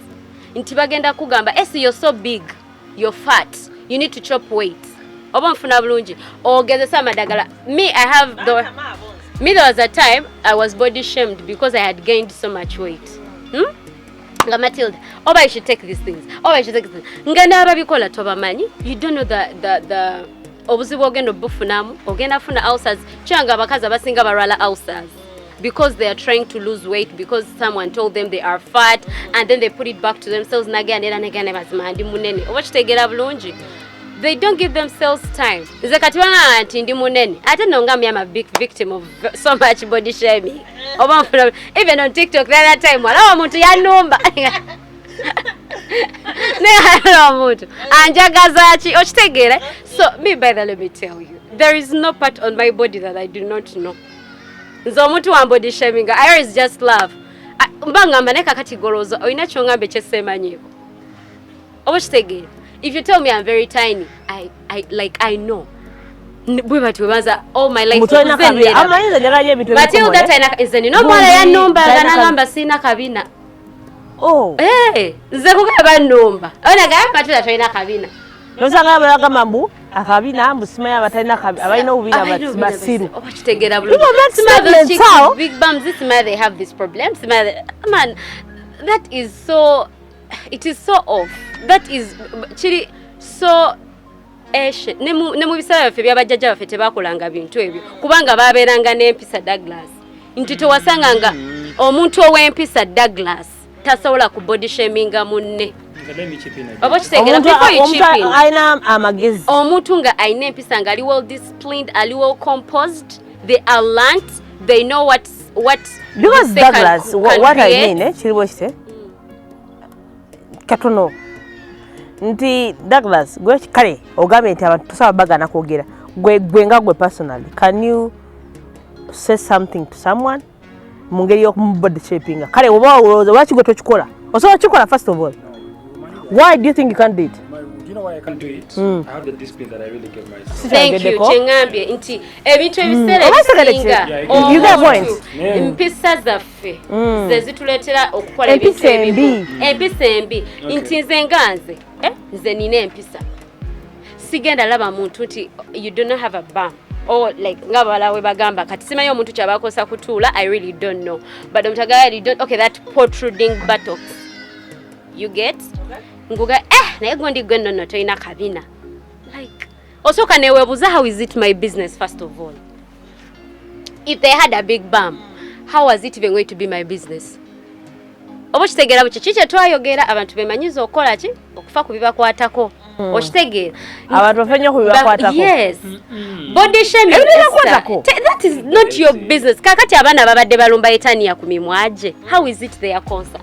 Nti bagenda kugamba you're so big, you're fat, you need to chop weight. Oba mfuna bulungi ogezesa amadagala. There was a time I was body shamed because I had gained so much weight. Matilda, I should take these things. Ngana ababikola tobamanyi. You don't know the obuzibu ogenda obufunamu, ogenda funa ulcers. Kyanga abakazi abasinga barwala ulcers because they are trying to lose weight because someone told them they are fat and then they put it back to themselves nagane bazimandi munene. Oba kitegera bulungi. They don't give themselves time. Nze kati banga anti ndi munene. Ate nongambye I'm a big victim of so much body shaming. Oba even on TikTok that time wala omuntu yanumba. So me by the let me tell you, there is no part on my body that I do not know. Nzomuntu wa body shaming, I always just laugh. Mbanga maneka kati gorozo oyina kyongambe kyesemanyiko. Obushtegere. If you tell me I'm very tiny, I know. All my life. But till that isn't no more ya number ganagamba sina kabina. Oh. Nze kugaba number. Ona ga matula toina kabina. Nosanga balaga mambu akabina mbusimaya batalina kabina abalina ubina basiru. Obakitegera bulungi. Big bums this man they have this problem. Man, that is so it is so off. That is chiri so ne mu bisala baffe byabajjajja baffe tebakolanga bintu ebyo kubanga baberanga n'empisa Douglas nti tewasanganga omuntu ow'empisa Douglas tasobola ku body shaminga munne. Omuntu nga ayina empisa nga ali well disciplined, ali well composed, they are learnt, they know what because Douglas what I mean chiribo kite katono nti Douglas gwe kale ogambe nti abantu tusaba bagana kwogera gwe nga gwe personally, can you say something to someone mungeri yo body shaping kale oba lwaki gwe tokikola osobola kikola first of all? Why do you think you can't do it? You know why I can't do it? I have the discipline that I really give myself. Thank you. Chengambye nti ebintu ebisere bisinga you get point. Empisa zaffe ze zituletera okukola ebintu ebibi. Empisa embi nti nze nganze nze nina empisa sigenda laba muntu nti you do not have a bum or like ngabala we bagamba kati simanyi omuntu kyabakosa kutuula. I really don't know but omutagayali don't that protruding buttocks you get nguga naye gondi gwe nno toyina kabina like osoka newebuza how is it my business first of all? If they had a big bum, how was it even going to be my business? Obokitegera buki kiki twayogera abantu bemanyiza okola ki okufa kubibakwatako okitegera abantu bafenya kubibakwatako. Yes. Body shaming that is not your business. Kakati abana babadde balumba etania ku mimwaje, how is it their concern?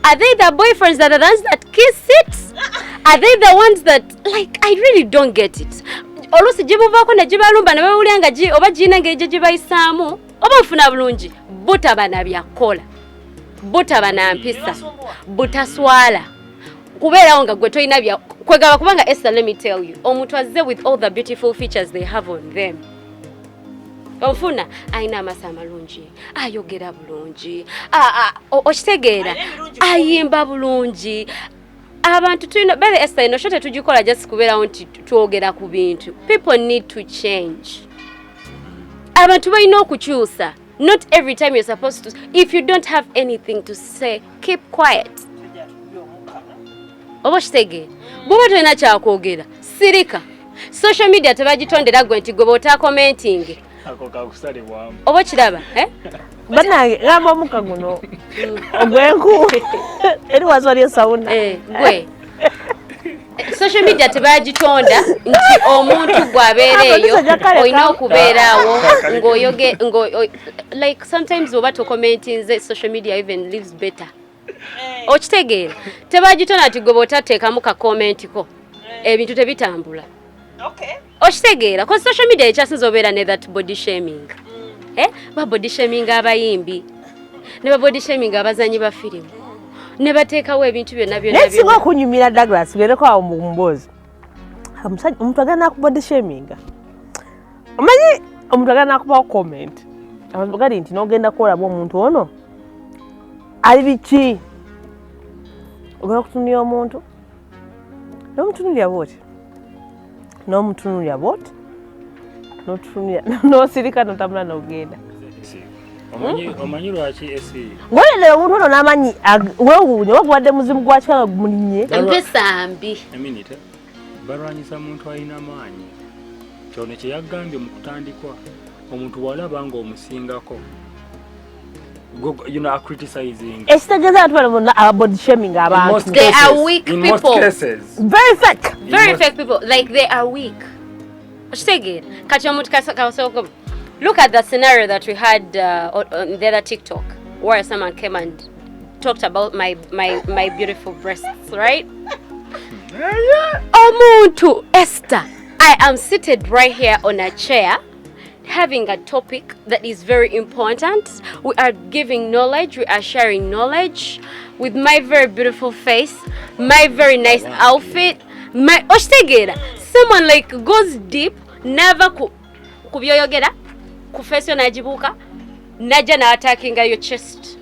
Are they the boyfriends that are the ones that kiss it? Are they the ones that like I really don't get it. Olusi jibuvako na jibalumba na bawulyanga ji oba jina ngeje jibayisamu oba mfuna bulungi buta bana byakola buta bana mpisa buta swala kubeera nga gwe toyina bya kwegaba kubanga Esther, let me tell you omuntu azze with all the beautiful features they have on them. Ofuna aina amasa malungi ayogera bulungi okitegeera ayimba bulungi abantu tulina bale Esther ino shote tujikola just kubeera nti tuogera ku bintu. People need to change. Abantu balina okukyusa. Not every time you're supposed to. If you don't have anything to say, keep quiet. Oboshitege bwoba tulina kyakwogera sirika. Social media tebagitondera gwe nti gwe bota commenting ako kakusalibwamu oba kiraba banange ngamba muka guno ogwenku eri wazali sauna gwe social media tebagitonda nti omuntu gwabeereyo oyina okubeerawo ngoyoge like sometimes oba to commenting the social media even lives better okitegeera tebagitona ati gwe bw'otateekamu ka comment ko ebintu tebitambula okitegeera ko social media ekyasinza obeera ne that body shaming ba body shaming abayimbi ne ba body shaming abazanyi ba firimu ne bateekawo ebintu byonna nekisinga okunyumira Douglas gereko awo mu mboozi omuntu agenda ku body shaming omanyi omuntu agenda kubawo comment abantu gali nti n'ogenda kwolaba omuntu ono ali biki ogenda kutunulira omuntu n'omutunulira bwoti n'omutunulira bwoti n'otunulira n'osirika n'otambula n'ogenda omanyi lwaki esi ng'olendera omuntu ono n'amanyi weewuunya oba guwadde muzimu gwa kikanga gumulinnye empisa mbi eminite balwanyisa muntu alina maanyi kyono kye yagambye mu kutandikwa omuntu walaba ng'omusingako are criticizing. Body shaming abantu. They are weak in people. Most cases. Very fake. Very fake people. Like they are weak. Look at the scenario that we had on the other TikTok, where someone came and talked about my beautiful breasts, right? Omuntu Esther, I am seated right here on a chair, having a topic that is very important. We are giving knowledge, we are sharing knowledge with my very beautiful face, my very nice outfit, my someone like goes deep, never kubyoyogera ku face najibuka naja na attacking your chest.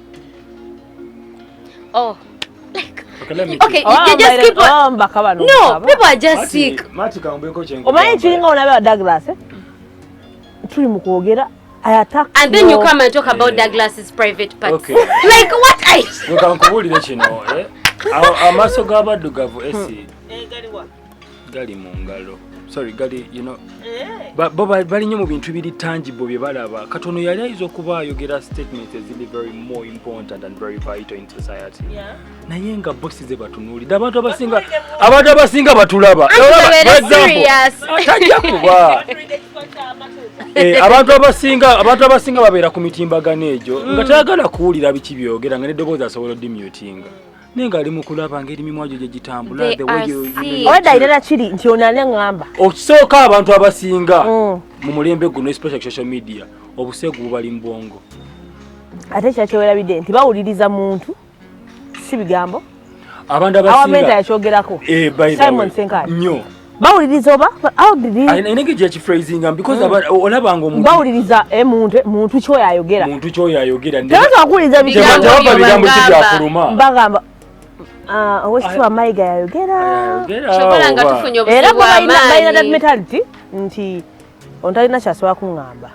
Oh, like okay, you just keep on. No, people are just sick. Omanyi chinga onabe Douglas tuli mukwogera I attack and then you come and talk about Douglas's private parts. Okay. Like what I Nkubulire kino amaso g'abaddugavu esi gali mu ngalo. Sorry, gali, you know. Bo bali nnyo mu bintu biri tangible bye balaba. Katono yali ayinza okuba ayogera statements ezili very more important and very vital in society. Yeah. Naye nga bossi ze batunuulira abantu abasinga batulaba. Tajja kuba. Abantu abasinga babeera ku mitimbagano egyo nga tayagala kuwulira biki byogera nga n'eddoboozi asobola oddimutinga. Nenga ali mukulaba ngeri mimwajo gye gitambula the way you oda irera kiri nti onane ngamba okisooka abantu abasinga mu mulembe guno especially social media obusegu bali mbongo ate kyakewera bide nti bawuliriza muntu si bigambo abantu abasinga awamenta yakyogerako Simon Senkani nnyo bawuliriza oba how did he ainenge gye phrasing because olaba ngo omuntu bawuliriza muntu kyoyo ayogera ndio akuwuliriza bigambo byafuluma bagamba owekitiibwa Mayiga yayogera kyokola nga tufunye obuzibu era bw'amaanyi that mentality nti ontalina kyasobola kuŋŋamba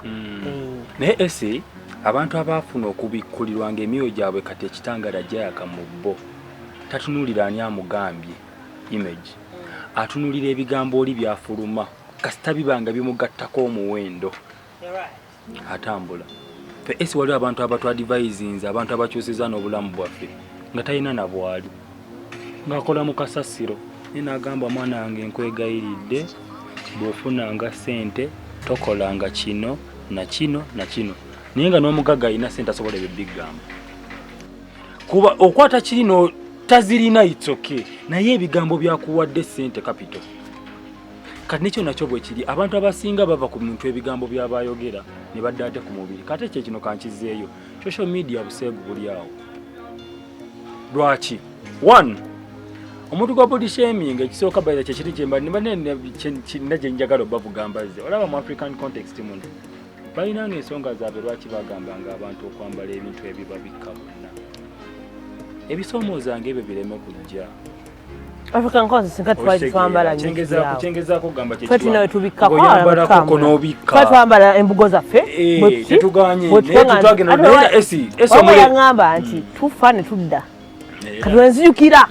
naye esi abantu abaafuna okubikkulirwa ng'emyoyo gyabwe kati ekitangala gyayaka mu bbo tatunuulira ani amugambye image atunuulira ebigambo oli byafuluma kasita bibanga bimugattako omuwendo atambula fe esi waliwo abantu abatwadvisinze abantu abakyusizza n'obulamu bwaffe nga talina nabwali ng'akola mu kasasiro n'agamba mwana wange nkwegayiridde bw'ofunanga ssente tokolanga kino na kino na kino naye nga n'omugagga alina ssente asobola ebyo bigambo kuba okwata kirino tazirina itsoke naye ebigambo byakuwadde ssente capital kati nekyo nakyo bwe kiri abantu abasinga bava ku muntu ebigambo byabayogera ne badda ate ku mubiri kati ekyo kino kankizeeyo social media buseegu buli awo Lwaki? One, omuntu gwa body shaming ekisooka bayira kyekiri kyemba nagye njagala obavugamba ze olaba mu African context muno balina n'ensonga zaabwe lwaki bagambanga abantu okwambala ebintu ebibabikka bonna ebisoomooza ebyo bireme kujja African context nga twambala kyengezaako kugamba twambala embugo zaffe tetuganye yagamba nti tufa ne tudda kati wenzijukira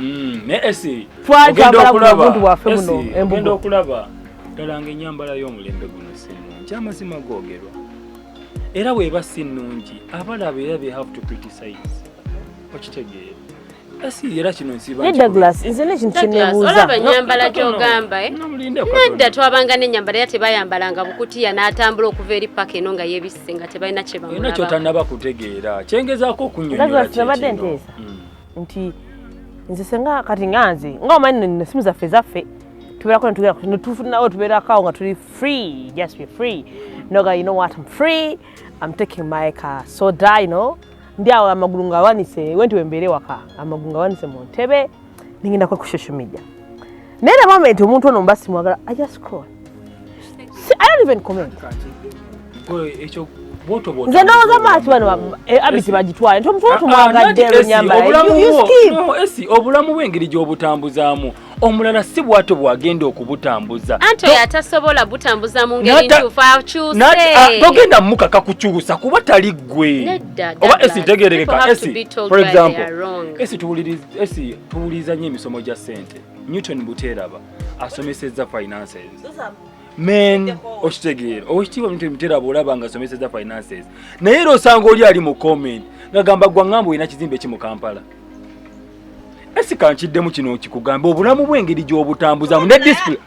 ogenda okulaba ddala nga ennyambala y'omulembe guno sinnungi amazima googerwa era bw'eba sinnungi abalaba era they have to criticize okitegeera era kino nsiba Douglas nze n'ekintu kyeneebuuza olaba ennyambala gy'ogamba nedda twabanga n'ennyambala era tebayambalanga bukutiya n'atambula okuva eri paka eno nga yeebisse nga tebalina kye bamulaba kyotannaba kutegeera kyengezaako okunnyonnyola nabadde nteesa nti nze senga kati nganze ng'omanyi nesimu zaffe tubeerako netufunawo tubeerako nga tuli free, just be free. Noga, you know what, I'm free, I'm taking my car soda, you know, ndi awo amagulu nga wanise wenti wembeere waka amagulu nga wanise mu ntebe ningenda ku social media. Naye na moment omuntu ono mbasi mwagala I just scroll. I don't even comment. Ekyo boto nze ndowooza maati bano abiti bagitwale nti omuntu tumwagadde lunyambala you skip. No, esi obulamu bw'engeri gy'obutambuzaamu omulala si bw'ato bw'agenda okubutambuza anti oyo atasobola butambuza mu ngeri ntuufu akyuse togenda mukaka kukyusa kuba tali ggwe oba esi ntegeerekeka esi for example esi tuwuliriza nnyo emisomo gya ssente. Newton Buteeraba asomesezza finances men okitegeera okitiibwa Muteeraba olaba nga asomesezza finances naye era osanga oli ali mu comment ngagamba gwa ngamba olina kizimbe ki mu Kampala. Esi kankiddemu kino okikugamba obulamu bw'engeri gy'obutambuzamu ne discipline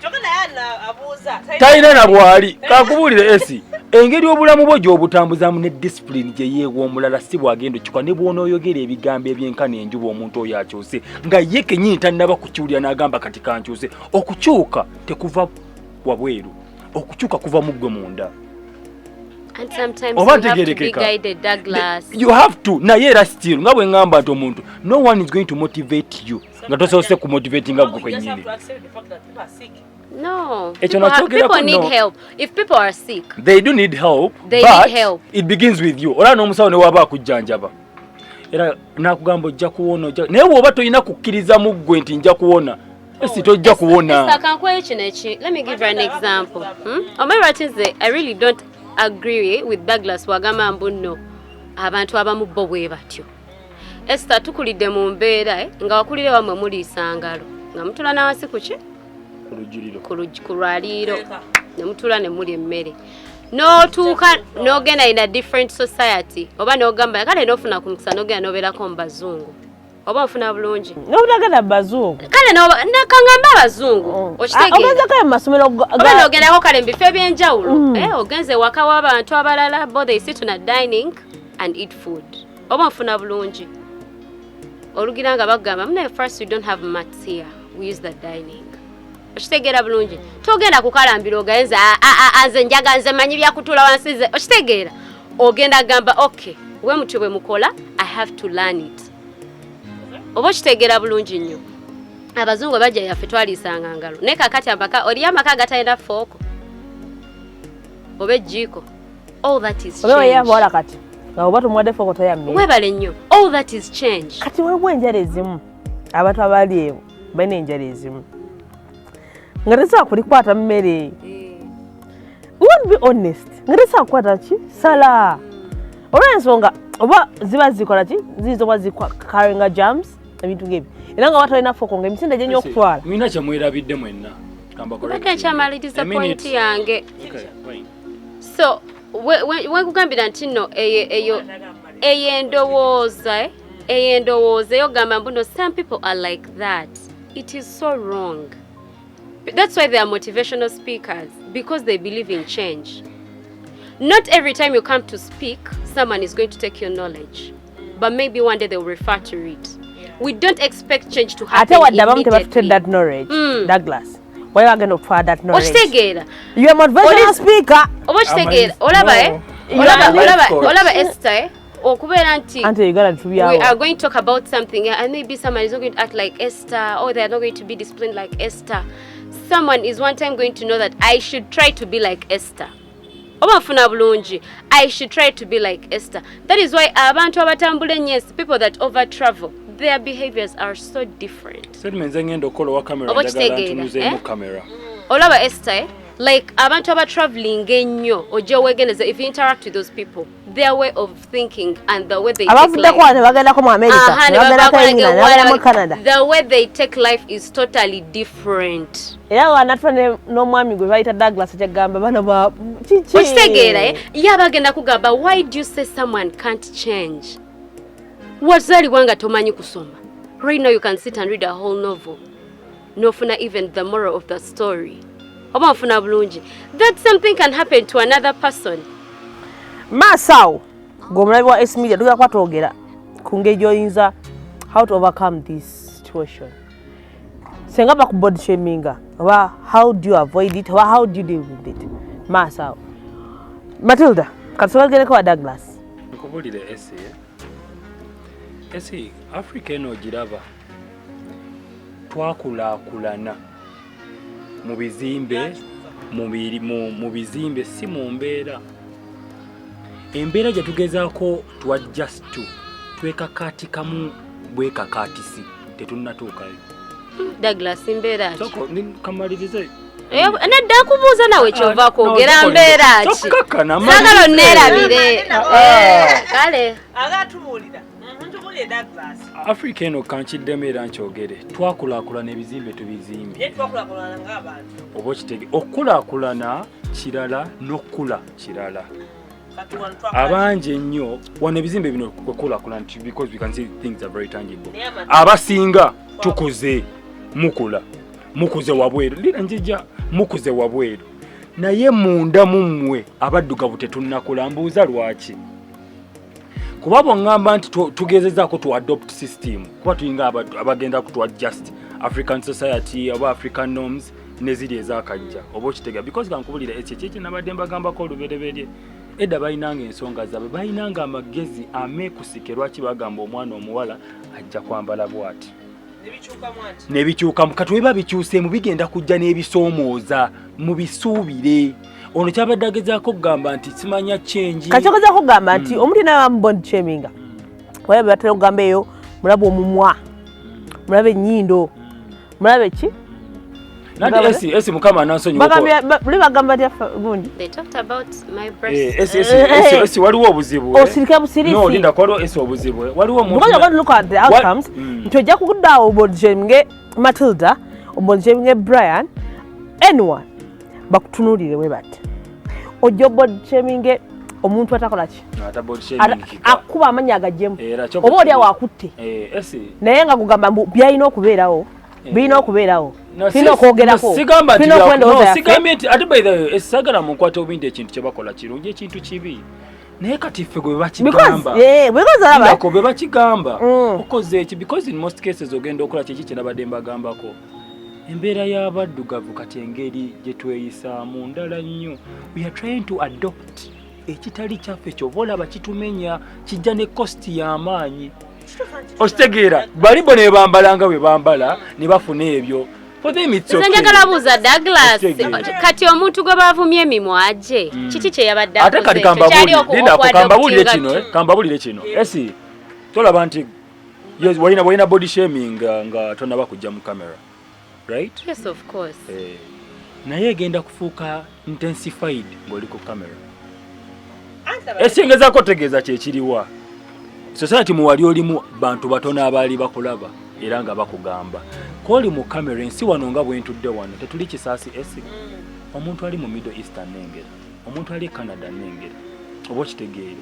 talina na bwali kakubuulire esi engeri obulamu bwo gy'obutambuzamu ne discipline gye yeewa omulala si bwagenda okikwa ne bw'onooyogera ebigambo ebyenkana enjuba omuntu oyo akyuse nga ye kennyini tannaba kukiwulira n'agamba kati kankyuse. Okukyuka tekuva wabweru, okukyuka kuva mu ggwe munda. And sometimes you have to be guided, Douglas. You have to. Naye era still nga bwe ngamba nti omuntu no one is going to motivate you nga tosoose kumotivate nga gwe kwennyini. No, people need help. If people are sick, they do need help. They need help. It begins with you. Ola n'omusawo ne waba akujjanjaba era nakugamba ojja kuwona naye bw'oba tolina kukkiriza mu ggwe nti nja kuwona esi tojja kuwona. Let me give you an example. I really don't agree with Douglas wagamba mbuno abantu abamu bo bwe batyo. Esther tukulidde mu mbeera nga wakulire wamwe muliisa ngalo nga mutula na wansi kuki ku lwaliiro ne mutula ne muli emmere n'otuuka n'ogenda in a different society oba n'ogamba kale n'ofuna ku mukisa n'ogenda n'obeerako mu bazungu oba ofuna bulungi n'obutagenda bazungu kale nakangamba abazungu okitegeera oba n'ogendako kale mu bifo ebyenjawulo ogenze waka w'abantu abalala bo they sit on a dining and eat food oba ofuna bulungi olugira nga bagamba muna first we don't have mats here we use the dining okitegeera bulungi togenda kukalambira ogayenza nze njaga nze manyi byakutula wansi ze okitegeera ogenda gamba okay we mutyo bwe mukola I have to learn it oba okitegeera bulungi nnyo abazungu bajja yaffe twaliisanga ngalo naye kakati amaka oli amaka gatalina fooko oba ejjiiko all that is change kati oba tumwadde fooko toyamme webale nnyo all that is change kati waliwo enjala ezimu abantu abali ewo balina enjala ezimu nga tesobola kulikwata mmere won't be honest nga tesobola kukwata ki sala olw'ensonga oba ziba zikola ki zizoba zikaringa jams ebintu ng'ebyo era nga watalina fooko nga emisinde gyenyo okutwala mwina kyemwerabidde mwenna mpaka ekyamaliriza pointi yange so wekugambira nti nno eyo eyendowooza eyogamba mbuno some people are like that. It is so wrong. That's why they are motivational speakers, because they believe in change. Not every time you come to speak, someone is going to take your knowledge, but maybe one day they will refer to it. We don't expect change to happen immediately. That knowledge, Douglas. Why are you going to try that knowledge? You are a motivational speaker. Olaba Esther. We are going to talk about something and maybe someone is not going to act like Esther, or they are not going to be disciplined like Esther. Someone is one time going to know that I should try to be like Esther. I should try to be like Esther. That is why abantu abatambula nnyo, people that over travel, their behaviors are so different. Olaba Esther, like abantu aba traveling ennyo ojo wegeneza, if you interact with those people, their way of thinking and the way they take life, the way they take life is totally different. Why do you say someone can't change? Wazaliwanga tomanyi kusoma. Right now you can sit and read a whole novel. Nofuna even the moral of the story. That something can happen to another person. Masao, gomulabi wa ESY Media tuga kwatogera ku ngeri oyinza how to overcome this situation. Senga baku body shaminga. How do you avoid it? How do you deal with it? Masa. Matilda, katsoka gere kwa Douglas. Nkubulire esi Africa eno giraba twakulakulana mu bizimbe mu bizimbe si mu mbeera embeera gye tugezaako just to twekakaatikamu bwekakaatisi tetunnatuukayo. Douglas mbeera ki? Kamalirize nedda kubuuza nawe kyova kwogera mbeera ki? Sagala onneerabire. Kale Agatubuulira. Ntubulire Douglas. Africa eno kankiddemu era nkyogere twakulakulana ebizimbe tubizimbye. Twakulakulana ng'abantu. Oba kitege okulakulana kirala n'okula kirala. Abanje nnyo wano ebizimbe bino kulakulana because we can see things are very tangible. Abasinga tukuze mukuze wabweru lira njija mukuze wabweru naye munda mumwe abaddugavu tetunnakulambuuza lwaki kuba bw'ŋŋamba nti tugezezaako tu adopt system kuba tuyinga abagenda ku adjust African society oba African norms neziri ezakajja oba okitega because kankubulira ekyo nabadde mbagambako olubereberye edda balinanga ensonga zaabwe balinanga amagezi ameekusike lwaki bagamba omwana omuwala ajja kwambala bw'ati nebikyukamu kati weba bikyuseemu bigenda kujja n'ebisoomooza mu bisuubire ono kyabadde agezaako kugamba nti simanya change kati agezaako kugamba nti omuntu naye bamubond shaminga waya batera okugamba eyo mulaba omumwa mulaba ennyindo mulaba ki nandi esi mukama anansonyiwako bagamba gundi they talked about my breast. esi waliwo obuzibu osirika busirisi no linda kwaliwo esi obuzibu waliwo omuntu because you're look at the outcomes nti ojja kukuddawo obond shaminga Matilda obond shaminga Brian anyone bakutunuulire we bati ojja obond shaminga omuntu atakola ki akuba amanya agajjemu oba oli awo akutte naye nga kugamba byalina okubeerawo birina okubeerawo tulina okwogerako sigambye nti ate by the way esagala munkwata obindi ekintu kyebakola kirungi ekintu kibi naye kati ffe gwe bakigamba okoze eki because in most cases ogenda okola kiki kyenabadde mbagambako embeera y'abaddugavu kati engeri gye tweyisaamu ndala nnyo we are trying to adopt ekitali kyaffe kyova olaba kitumenya kijja ne kosti y'amaanyi okitegeera bali bo ne bambala nga bwe bambala ne bafuna ebyo njagala buuza Douglas kati omuntu gwe bavumye emimwa gye kiki kye yabadde ate kati kambabulire kino esi tolaba nti walina body shaming nga tonaba kujja mu camera right? Yes, of course. Naye egenda kufuuka intensified ng'oli ku camera. Esingezaako tegeeza kyekiriwa. Society mu wali olimu bantu batono abaali bakulaba era nga bakugamba. Koli mu camera ensi wano nga bwentudde wano tetuli kisaasi esi. Omuntu ali mu Middle Eastern nengera. Omuntu ali Canada nengera. Oba kitegeere.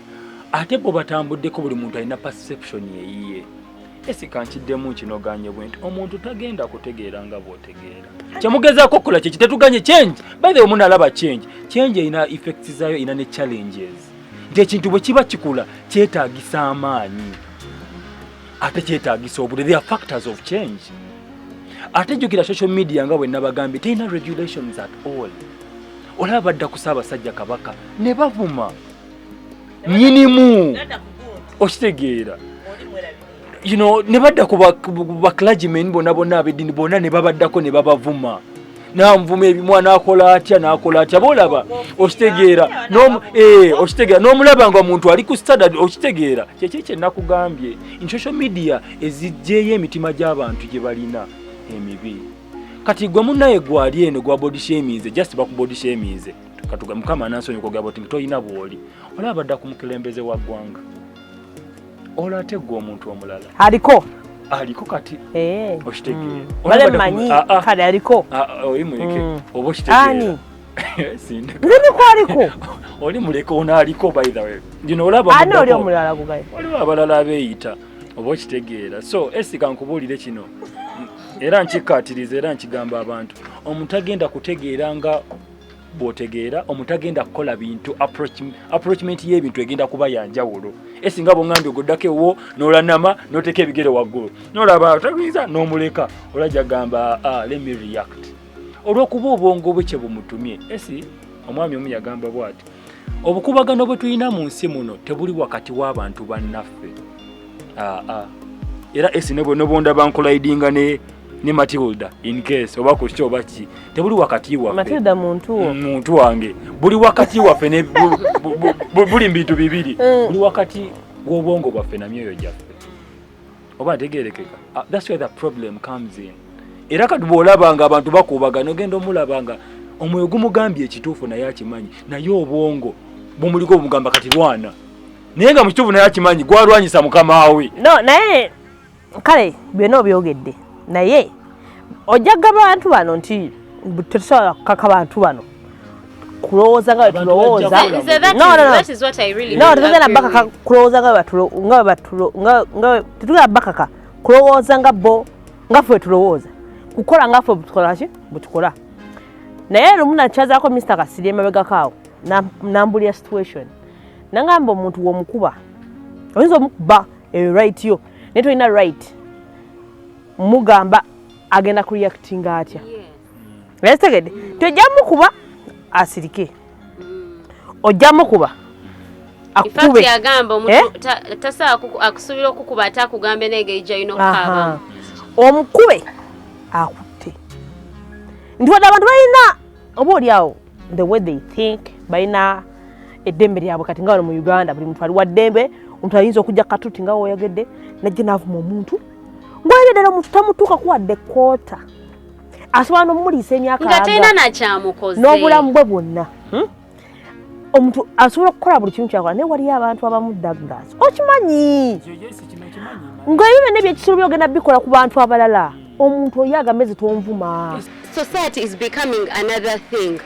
Ate bo batambuddeko buli muntu alina perception yeyiye. Esi kankiddemu kino ganye bwenti omuntu tagenda kutegeera nga bw'otegeera. Kyemugezaako okukola kye tetuganye change. By the way omuntu alaba change. Change ina effects zaayo ina ne challenges. Nti ekintu bwe kiba kikula kyetaagisa amaanyi. Ate kyetaagisa obudde. There are factors of change. Ate jjukira social media nga bwe nabagambye terina regulations at all. Olaba badda ku Ssaabasajja Kabaka ne bavuma. Nyinimu. Okitegeera. You know, ne badda ku ba clergymen bonna ab'eddiini bonna ne babaddako ne babavuma. Namvuma ebimwana akola atya bolaba okitegeera okitegeera n'omulaba nga omuntu ali ku standard okitegeera kyekye nakugambye in social media ezijjeeyo emitima gy'abantu gye balina emibi kati gwe munnaye gwali eno gwa body shaming just baku body shaming katuga mukama anansonyi kwogera boti toyina bwoli olaba badda ku mukulembeze wa ggwanga olate gwe omuntu omulala aliko kati okitegeera bale manyi kale aliko oyimuleke oba okitegeera nzini kwaliko oli muleke onaaliko by the way olaba oli omulala kugaye waliwo abalala abeeyita oba okitegeera so esika nkubuulire kino era nkikkaatiriza era nkigamba abantu omuntu agenda kutegeera nga bw'otegeera omuntu agenda kukola bintu approachment y'ebintu egenda kuba yanjawulo esinga bw'oŋŋambye ogoddako ewo n'olanama n'oteeka ebigere waggulu n'olaba otagwiza n'omuleka olajja gamba let me react olw'okuba obwongo bwe kye bumutumye esi omwami omu yagamba bw'ati obukubagano bwe tulina mu nsi muno tebuli wakati w'abantu bannaffe era esi ne bw'ondaba nkolaidinga ne Matilda in case oba ku kyo oba ki tebuli wakati waffe Matilda muntu wange buli wakati waffe ne buli bintu bibiri buli wakati w'obwongo bwaffe na myoyo gyaffe oba ntegeerekeka that's where the problem comes in era kati bw'olabanga abantu bakuubagana ogenda omulabanga omwoyo gumugambye ekituufu naye akimanyi naye obwongo bumuliko bumugamba kati lwana naye nga mu kituufu naye akimanyi gwalwanyisa mukama we no naye kale byonna obyogedde naye ojjaga abantu bano nti tetusobola kukaka bantu bano kulowooza nga wetulowooza tetugenda bakaka kulowooza tetugenda bakaka kulowooza nga bo ngaffe wetulowooza kukola ngaffe butukolaki butukola naye lumu nakyazaako Mr. Kasiri emabegakaawo nambulya situation nangamba omuntu w'omukuba oyinza omukuba right yo naye tolina right mugamba agenda kureactinga atya estegede tojja mukuba asirike ojja mukuba akube yagamba omuntu tasaa akusubira okukuba atakugambe n'engeri gy'alina okukaaba omukube akutte ndi wadde abantu balina oba oliawo the way they think balina eddembe lyabwe kati nga wano mu Uganda buli muntu ali wa ddembe omuntu ayinza okujja katuti nga woyogedde najja naavuma omuntu ngwayedera omuntu tamutuuka kuwadde koota asobola n'omuliisa emyaka nga talina nakyamukoze n'obulamu bwe bwonna omuntu asobola okukola buli kimu kyakola naye waliyo abantu abamu Douglas okimanyi ngaebyo n'ebyekisolo byogenda bikola ku bantu abalala omuntu oyo agameze tonvuma society is becoming another thing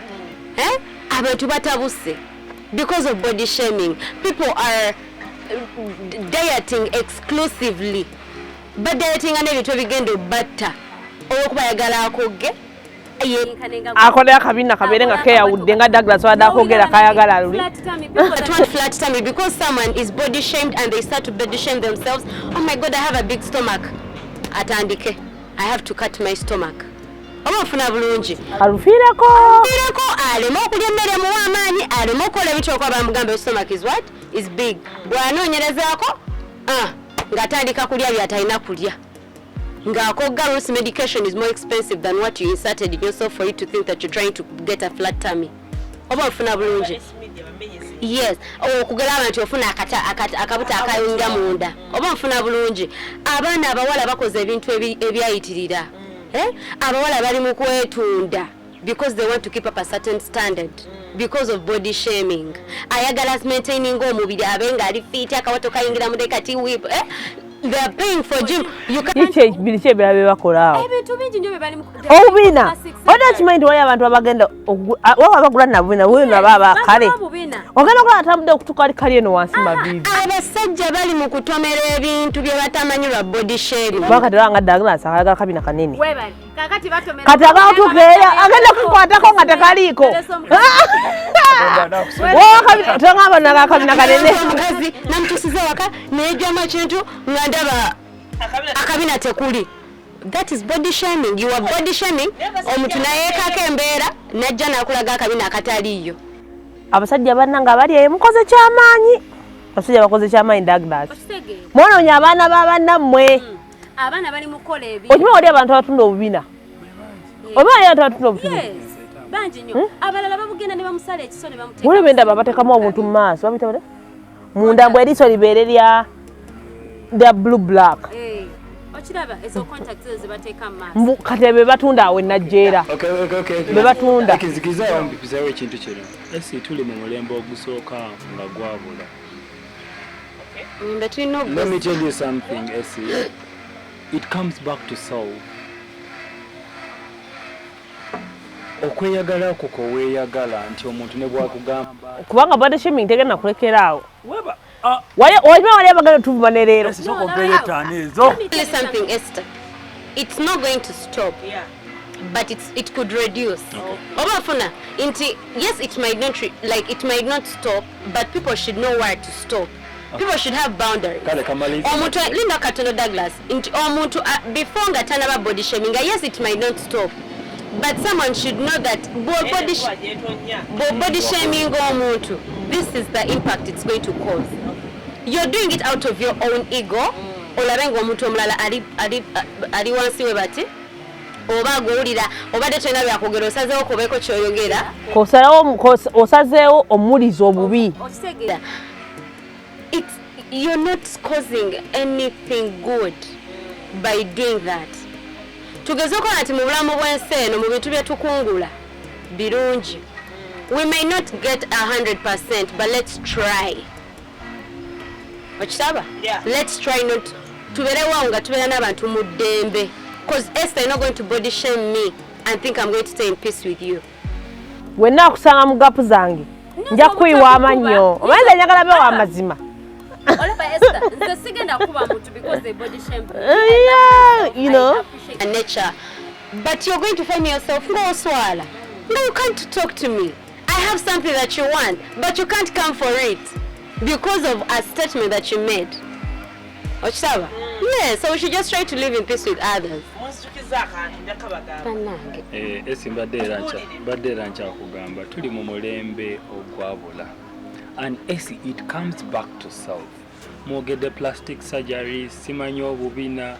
abantu batabuse because of body shaming people are dieting exclusively badieting n'ebintu ebigenda obatta olwokuba yagala akoge akolera akabina kabeere nga keyawudde nga Douglas wadde akogera kayagala luli flat tummy because someone is body shamed and they start to body shame themselves. Oh my God, I have a big stomach. Atandike, I have to cut my stomach. Omufuna bulungi alufiireko alema okulya emmere muwa amaanyi alema okukola ebitooka bamugambe stomach is what is big bw'anoonyerezaako ng'atandika kulya byatalina kulya ng'akogga loose medication is more expensive than what you inserted in yourself for you to think that you're trying to get a flat tummy. Oba ofuna bulungi yes okugala nti ofuna akabuta akayunga munda oba ofuna bulungi abaana abawala bakoze ebintu ebyayitirira abawala bali mu kwetunda because they want to keep up a certain standard because of body shaming ayagala maintaining omubiri abenga ali fit akawato kayingira mu dekati whip they are paying for gym you can't biliche byabe bakolaawo ebintu bingi nyo bali mu obina oda kimanyi wali abantu abagenda abagula nabuna wena baba kale ogenda kwa atambudde okutuka kali eno wansi mabibi abasajja bali mu kutomera ebintu bye batamanyi lwa body shaming bakati nga Douglas akagala kabina kanene webali kakati batomera kati agatukeera agenda kukwatako nga tekaliiko tongaba naga kabina kanene omukazi namutusiza waka nejjamu ekintu nga ndaba akabina tekuli. That is body shaming. You are body shaming. Omuntu nayeekako embeera najja nakulaga akabina akataliyo. Abasajja bannanga bali emukoze kyamaanyi. Abasajja bakoze kyamaanyi Douglas. Mwononya abaana b'abannammwe. Abaana bali mu kola ebi. Okimanyi wali abantu abatunda obubina. Omanyi abantu abatunda obubina. Bangi nnyo. Abalala babugenda ne bamusala ekiso ne bamuteeka. Wali benda babatekamu omuntu mu maaso. Babita bale? Munda mbwe eriiso libeere lya blue black. Ochiraba ezo contacts zibateeka maaso. Kati be batunda awe najjeera. Okay. Be batunda. Kizikiza yambipizawo ekintu kino. Esi tuli mu mulembe ogusooka nga gwabula. Let me tell you something, Esi. It comes back to soul. Okweyagala kuko weeyagala nti omuntu ne bwakugamba. Kubanga body shaming tegenda kulekeraawo. Weba. Wali abagala tuvuma ne leero. Something, Esther. It's not going to stop. but it could reduce. Obafuna, yes, it might not stop, but people should know where to stop. People should have boundaries. Omuntu Linda Katono Douglas, omuntu before nga tanaba body shaming, yes, it might not stop. But someone should know that body shaming omuntu, this is the impact it's going to cause. You're doing it out of your own ego. Olabenga omuntu omulala ali wansi we bati. Oba gowulira obadde tolina byakogera osazeewo kobeeko kyoyogera. Osazeewo omulizo obubi. You're not causing anything good by doing that. Tugezeeko nti mu bulamu bw'ensi eno mu bintu bye tukungula birungi. We may not get 100%, but let's try. Okitaba? Yeah. Let's try not tubeerewo nga tubeera n'abantu mu ddembe. Because Esther is not going to body shame me and think I'm going to stay in peace with you. Wenna akusanga mu gapu zange nja kuyiwa amannyo omanyi njagala be wa mazima. Olaba Esther, the second akuba muntu because they body shame. Yeah, you know. And nature. But you're going to find yourself no swala. No, you can't talk to me. I have something that you want, but you can't come for it because of a statement that you made. Ochitaba? Yeah, so we should just try to live in peace with others. Badde rancha kugamba tuli mu mulembe ogwabula. And it comes back to self. Mwogedde plastic surgery, simanyi obubina.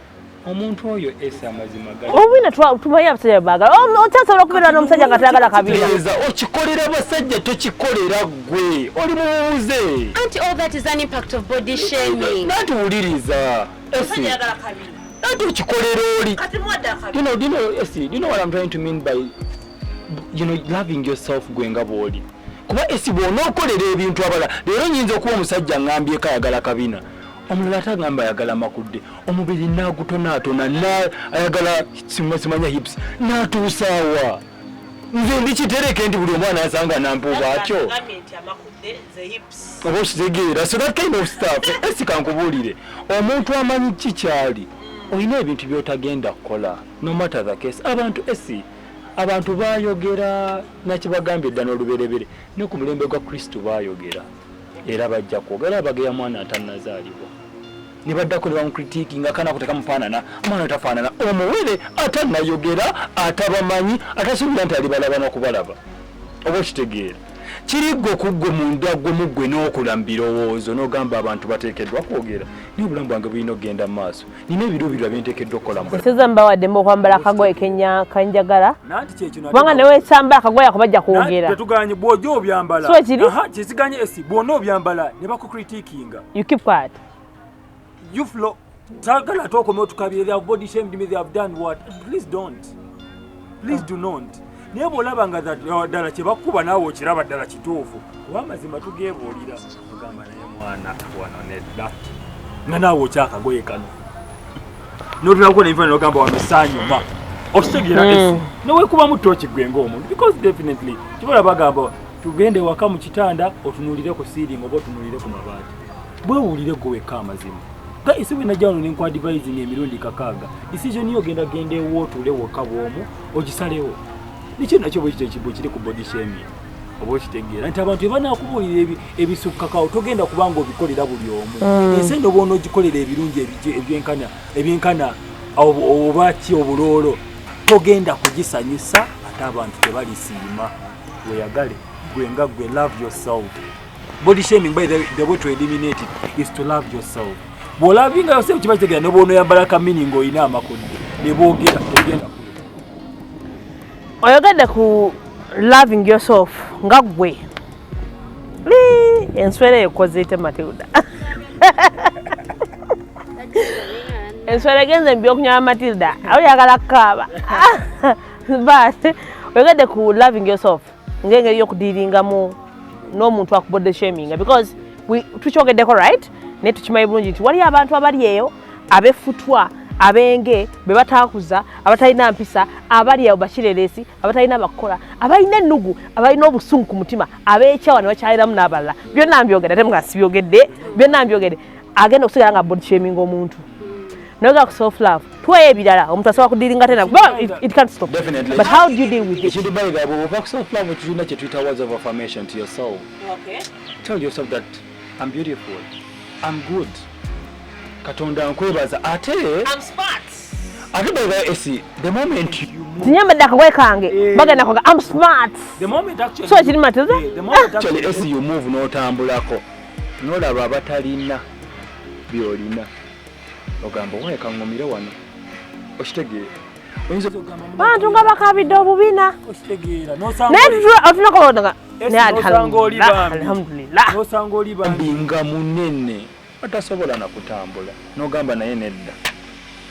Omuntu oyo amazima gali. Obubina tumanyi abasajja baagala. Okyasobola okubeera n'omusajja nga tayagala kabina. Okikolera basajja tokikolera gwe. Oli muwuze. Auntie, all that is an impact of body shaming. Natuwuliriza. Natu ukikolera oli. Do you know what I'm trying to mean by loving yourself gwenga bwoli. Kuba bw'ona okolera ebintu abala leero nyinza okuba omusajja ngambye ayagala kabina omulala tagamba ayagala makudde omubiri nagutonaatona ayagala simanya hips natuusaawa nze ndikitereke nti buli omwana asanga nampuuba atyo oba okitegeera so that kind of stuff kankubuulire omuntu amanyi kikyali olina ebintu by'otagenda kukola no matter the case abantu bayogera nakibagambye ddala oluberebere ne ku mulembe gwa Kristo bayogera era bajja kwogera abageya mwana atannazaalibwa ne baddako ne bamukritiiki nga kana kuteka mufaanana omwana tafaanana omuwere atannayogera atabamanyi atasobola nti alibalaba n'okubalaba oba okitegeera kirigwe kuggwe munda gwe muggwe n'okula mu birowoozo n'ogamba abantu bateekeddwa kwogera naye obulamu bwange bulina okgenda mu maaso nina ebiruubirwa bye nteekeddwa okukola nseza mbawaddemu okwambala akagoye kanjagala kubanga ne weesambala akagoye ako bajja kwogera tetuganye bw'ojja obyambala so kiri kyesiganye bw'ona obyambala ne bakukritiikinga you keep quiet you flow tagala tokome otukabire they have body shamed me they have done what please do not naye bw'olaba nga ddala kye bakuba naawe okiraba ddala kituufu oba amazima tugeebuulira ogamba naye mwana wano nedda nga naawe okyakagoye kano n'otulakuko n'enfaanana ogamba wano saanyuma okitegeera neweekubamu tooki gwe ng'omuntu because definitely kibola bagamba tugende waka mu kitanda otunuulire ku ceiling oba otunuulire ku mabaati bwewuulire gwe wekka amazima nga isi bwe najja wano ne nkwadvising emirundi 6 decision yo genda ewo otuule wokka bw'omu ogisalewo nikyo nakyo bwe kiri ku body shaming oba okitegeera nti abantu ebanakubuulira ebisukkakaawo togenda kubanga obikolera buli omu ensi eno bwona ogikolera ebirungi ebyenkana oba ki obuloolo togenda kugisanyusa ate abantu tebalisiima weyagale gwenga gwe love yourself body shaming by the way to eliminate it is to love yourself bw'olabinga yosefu kiba kitegeera ne bwona oyambala kamini ng'olina amakudde ne boogera togenda oyogedde ku loving yourself nga gwe enswera ekoze ite Matilda enswera genze mbi okunywa Matilda oyagala kukaaba but oyogedde ku loving yourself ng'engeri y'okudiiringamu n'omuntu akubodde shaming because tukyogeddeko right naye tukimanyi bulungi nti waliyo abantu abali eyo abefutwa abenge be bataakuza abatalina mpisa abali awo bakireresi abatalina bakola abalina ennugu abalina obusungu ku mutima abeekyawa ne bakyaliramu n'abalala byonna mbyogedde ate nga sibyogedde byonna mbyogedde agenda okusigala nga body shaming omuntu noyogera ku self love tuwayo ebirala omuntu asobola kudiringa tena it can't stop. Definitely. But how do you deal with it? Ekindi bayiga bw'ova self-love ekirina kye tuyita words of affirmation to yourself. Okay. Tell yourself that I'm beautiful, I'm good, Katonda nkwebaza ate I'm smart. Ate bayiga esi the moment you move tinyambadde akagwe kange bagenda koga I'm smart. The moment actually so ekiri matiza the moment actually esi you move n'otambulako n'olaba abatalina byolina ogamba weka ngomire wano okitegeera bantu nga bakabidde obubina okitegeera notunakolodaga alhamdulillah nosanga oli bambinga munene atasobola na kutambula n'ogamba naye nedda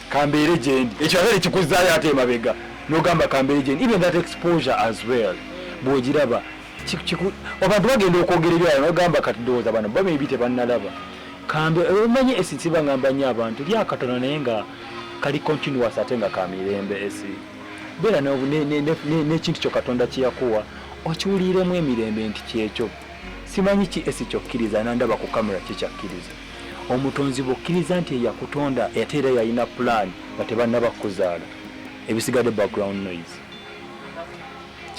kambeere gyendi ekyo abere kikuzaayo ate emabega n'ogamba kambeere gyendi even that exposure as well bw'ogiraba abantu bagenda okwogererwa n'ogamba kati ndowooza bano bamaybe tebannalaba kambe omanyi esi sibangamba nnyo abantu lyakatono naye nga kali continuous ate nga kamirembe esi beera n'ekintu kyo Katonda kiyakuwa okiwuliremu emirembe nti kyekyo simanyi ki esi kyokkiriza nandaba ku kamera kikyakkiriza omutonzi bw'okkiriza nti eyakutonda ate era yalina plan nga tebannaba kukuzaala ebisigadde background noise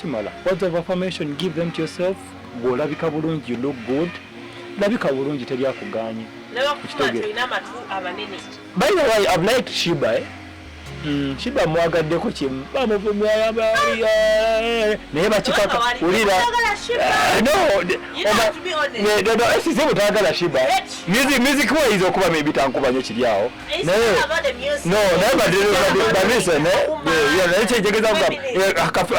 kimala words of affirmation give them to yourself bw'olabika bulungi you look good labika bulungi teryakuganye by the way I've liked Shiba Shiba mwagaddeko kimu naye bakikaka ulira no esi se mutagala Shiba music wise okuba maybe tankubanyo kiryawo naye no naye badisa ne naye kyegeza kugamba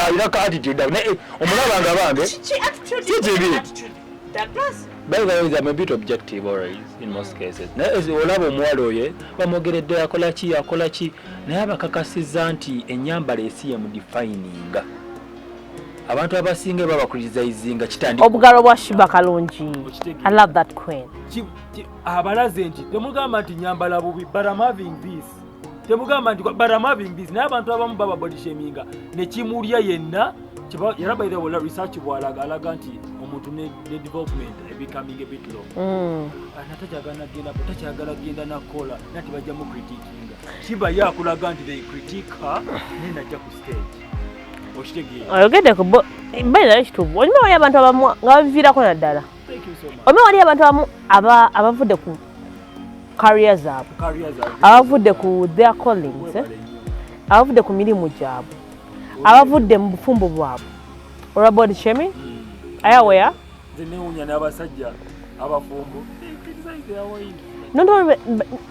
alina ka attitude naye omulabanga bange kibi by the way I'm a bit objective always in most cases naye olaba omuwala oye bamwogeredde akola ki naye abakakasiza nti ennyambala esi ye mudefininga abantu abasinga baba criticizinga kitandika obugalo bwa Shiba kalungi. I love that queen. Abalaze nti temugamba nti nyambala bubi but I'm having this temugamba nti but I'm having this naye abantu abamu baba body shaminga ne kimulya yenna yaraba ile wala research bwalaga nti omuntu ne development becoming a bit low anatakyagala genda nakola nati bajja mu critiquinga Shiba yakulaga nti they critique her nena jja ku stage okitegeera oyogedde ku bayina ekitubu olina wali abantu abamu nga baviirako naddala olina wali abantu abamu abavudde ku career zaabwe abavudde ku their callings abavudde ku mirimu gyabwe abavudde mu bufumbo bwabwe olwa body shaming ayawea zinewunya n'abasajja abafumbo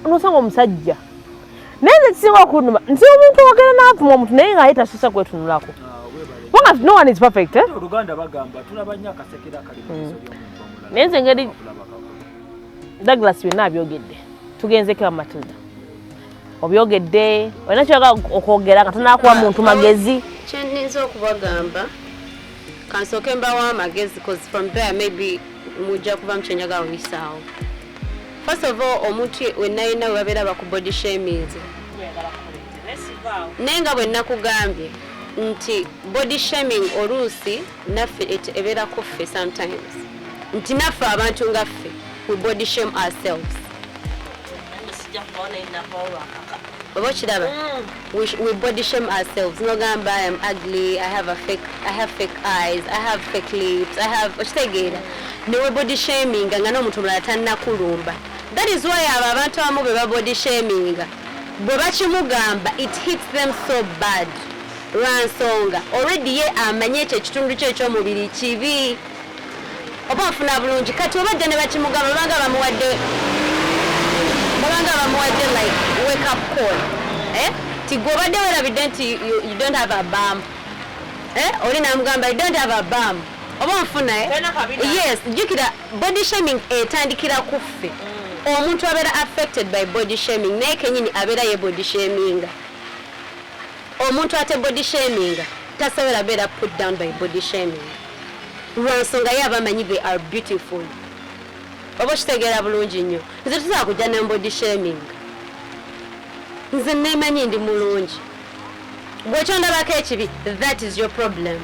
nosanga omusajja naye nze kisinga okunuma nti omuntu wagenda n'apima omuntu naye nga yetasusa kwetunulako kubanga no one is perfect Oluganda bagamba tulaba nnyo akasekera akali mu liso ly'omuntu omulala naye nze ngeri Douglas byonna abyogedde tugenzeko Matilda obyogedde olina kyoyagala okwogera nga tonakuwa muntu magezi kyenninza okubagamba kansooke mbawo amagezi because from there maybe mujja kuba mukyenjagala oyisaawo. First of all omuntu wenayina webabeera baku body shaming naye nga bwe nakugambye nti body shaming oluusi naffe ebeerako ffe sometimes nti naffe abantu nga ffe we body shame ourselves. We body shame ourselves. No gamba I am ugly, I have fake eyes, I have fake lips, I have no body shaming nga n'omuntu mulala tannakulumba. That is why abantu abamu be body shaming bwe bakimugamba it hits them so bad. Ransonga already ye amanye ekyo ekitundu kye eky'omubiri kibi oba afuna bulungi kati obadde ne bakimugamba banga bamuwadde like wake up call tigobadde werabidde nti you don't have a bum oli namugamba you don't have a bum oba nfuna yes jukira body shaming etandikira kuffe omuntu abeera affected by body shaming naye kenyini abeera ye body shaming omuntu ate body shaming tasobola beera put down by body shaming lwansonga ye abamanyi they are beautiful oba kitegeera bulungi nnyo nze tusobola kujja ne body shaming nze neemanyi ndi mulungi bwekyondabako ekibi that is your problem.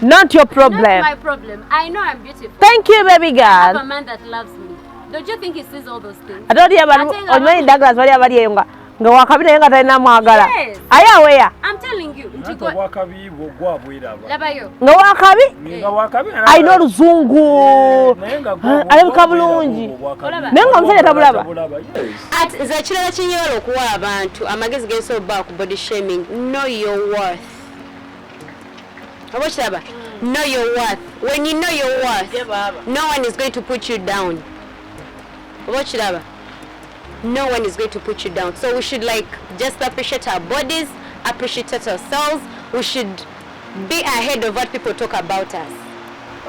Not your problem. Not my problem. I know I'm beautiful. Thank you, baby girl. I have a man that loves me. Don't you think he sees all those things? I told you about Douglas, nga wakabi naye nga talina mwagala aye aweya nga wakabi alina oluzungu alabika bulungi naye nga omusajja tabulaba nze ekirala kinyola okuwa abantu amagezi gensoba ku body shaming. Know your worth. Oba kiraba, know your worth. When you know your worth, no one is going to put you down. Oba kiraba, no one is going to put you down. So we should like just appreciate our bodies, appreciate ourselves. We should be ahead of what people talk about us.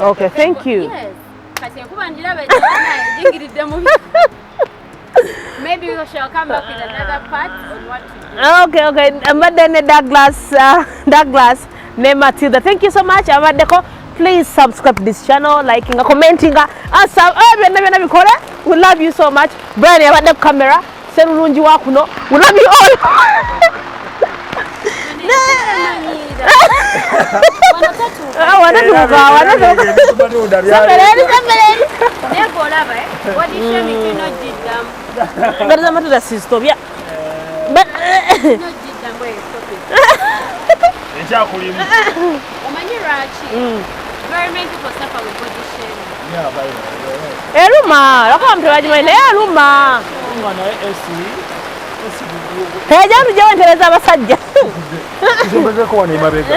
Okay, thank you. Yes. Maybe we shall come back with another part on what to do. Okay. But then Douglas, name Matilda. Thank you so much. Please subscribe to this channel, liking, commenting, we love you so much. Brian, you have the camera. Send Runji Wakuno. We love you all. Eruma, lako mtewaji mwene eruma. Heja nujia wanteleza basajja. Kizumbe kwa ni mabega.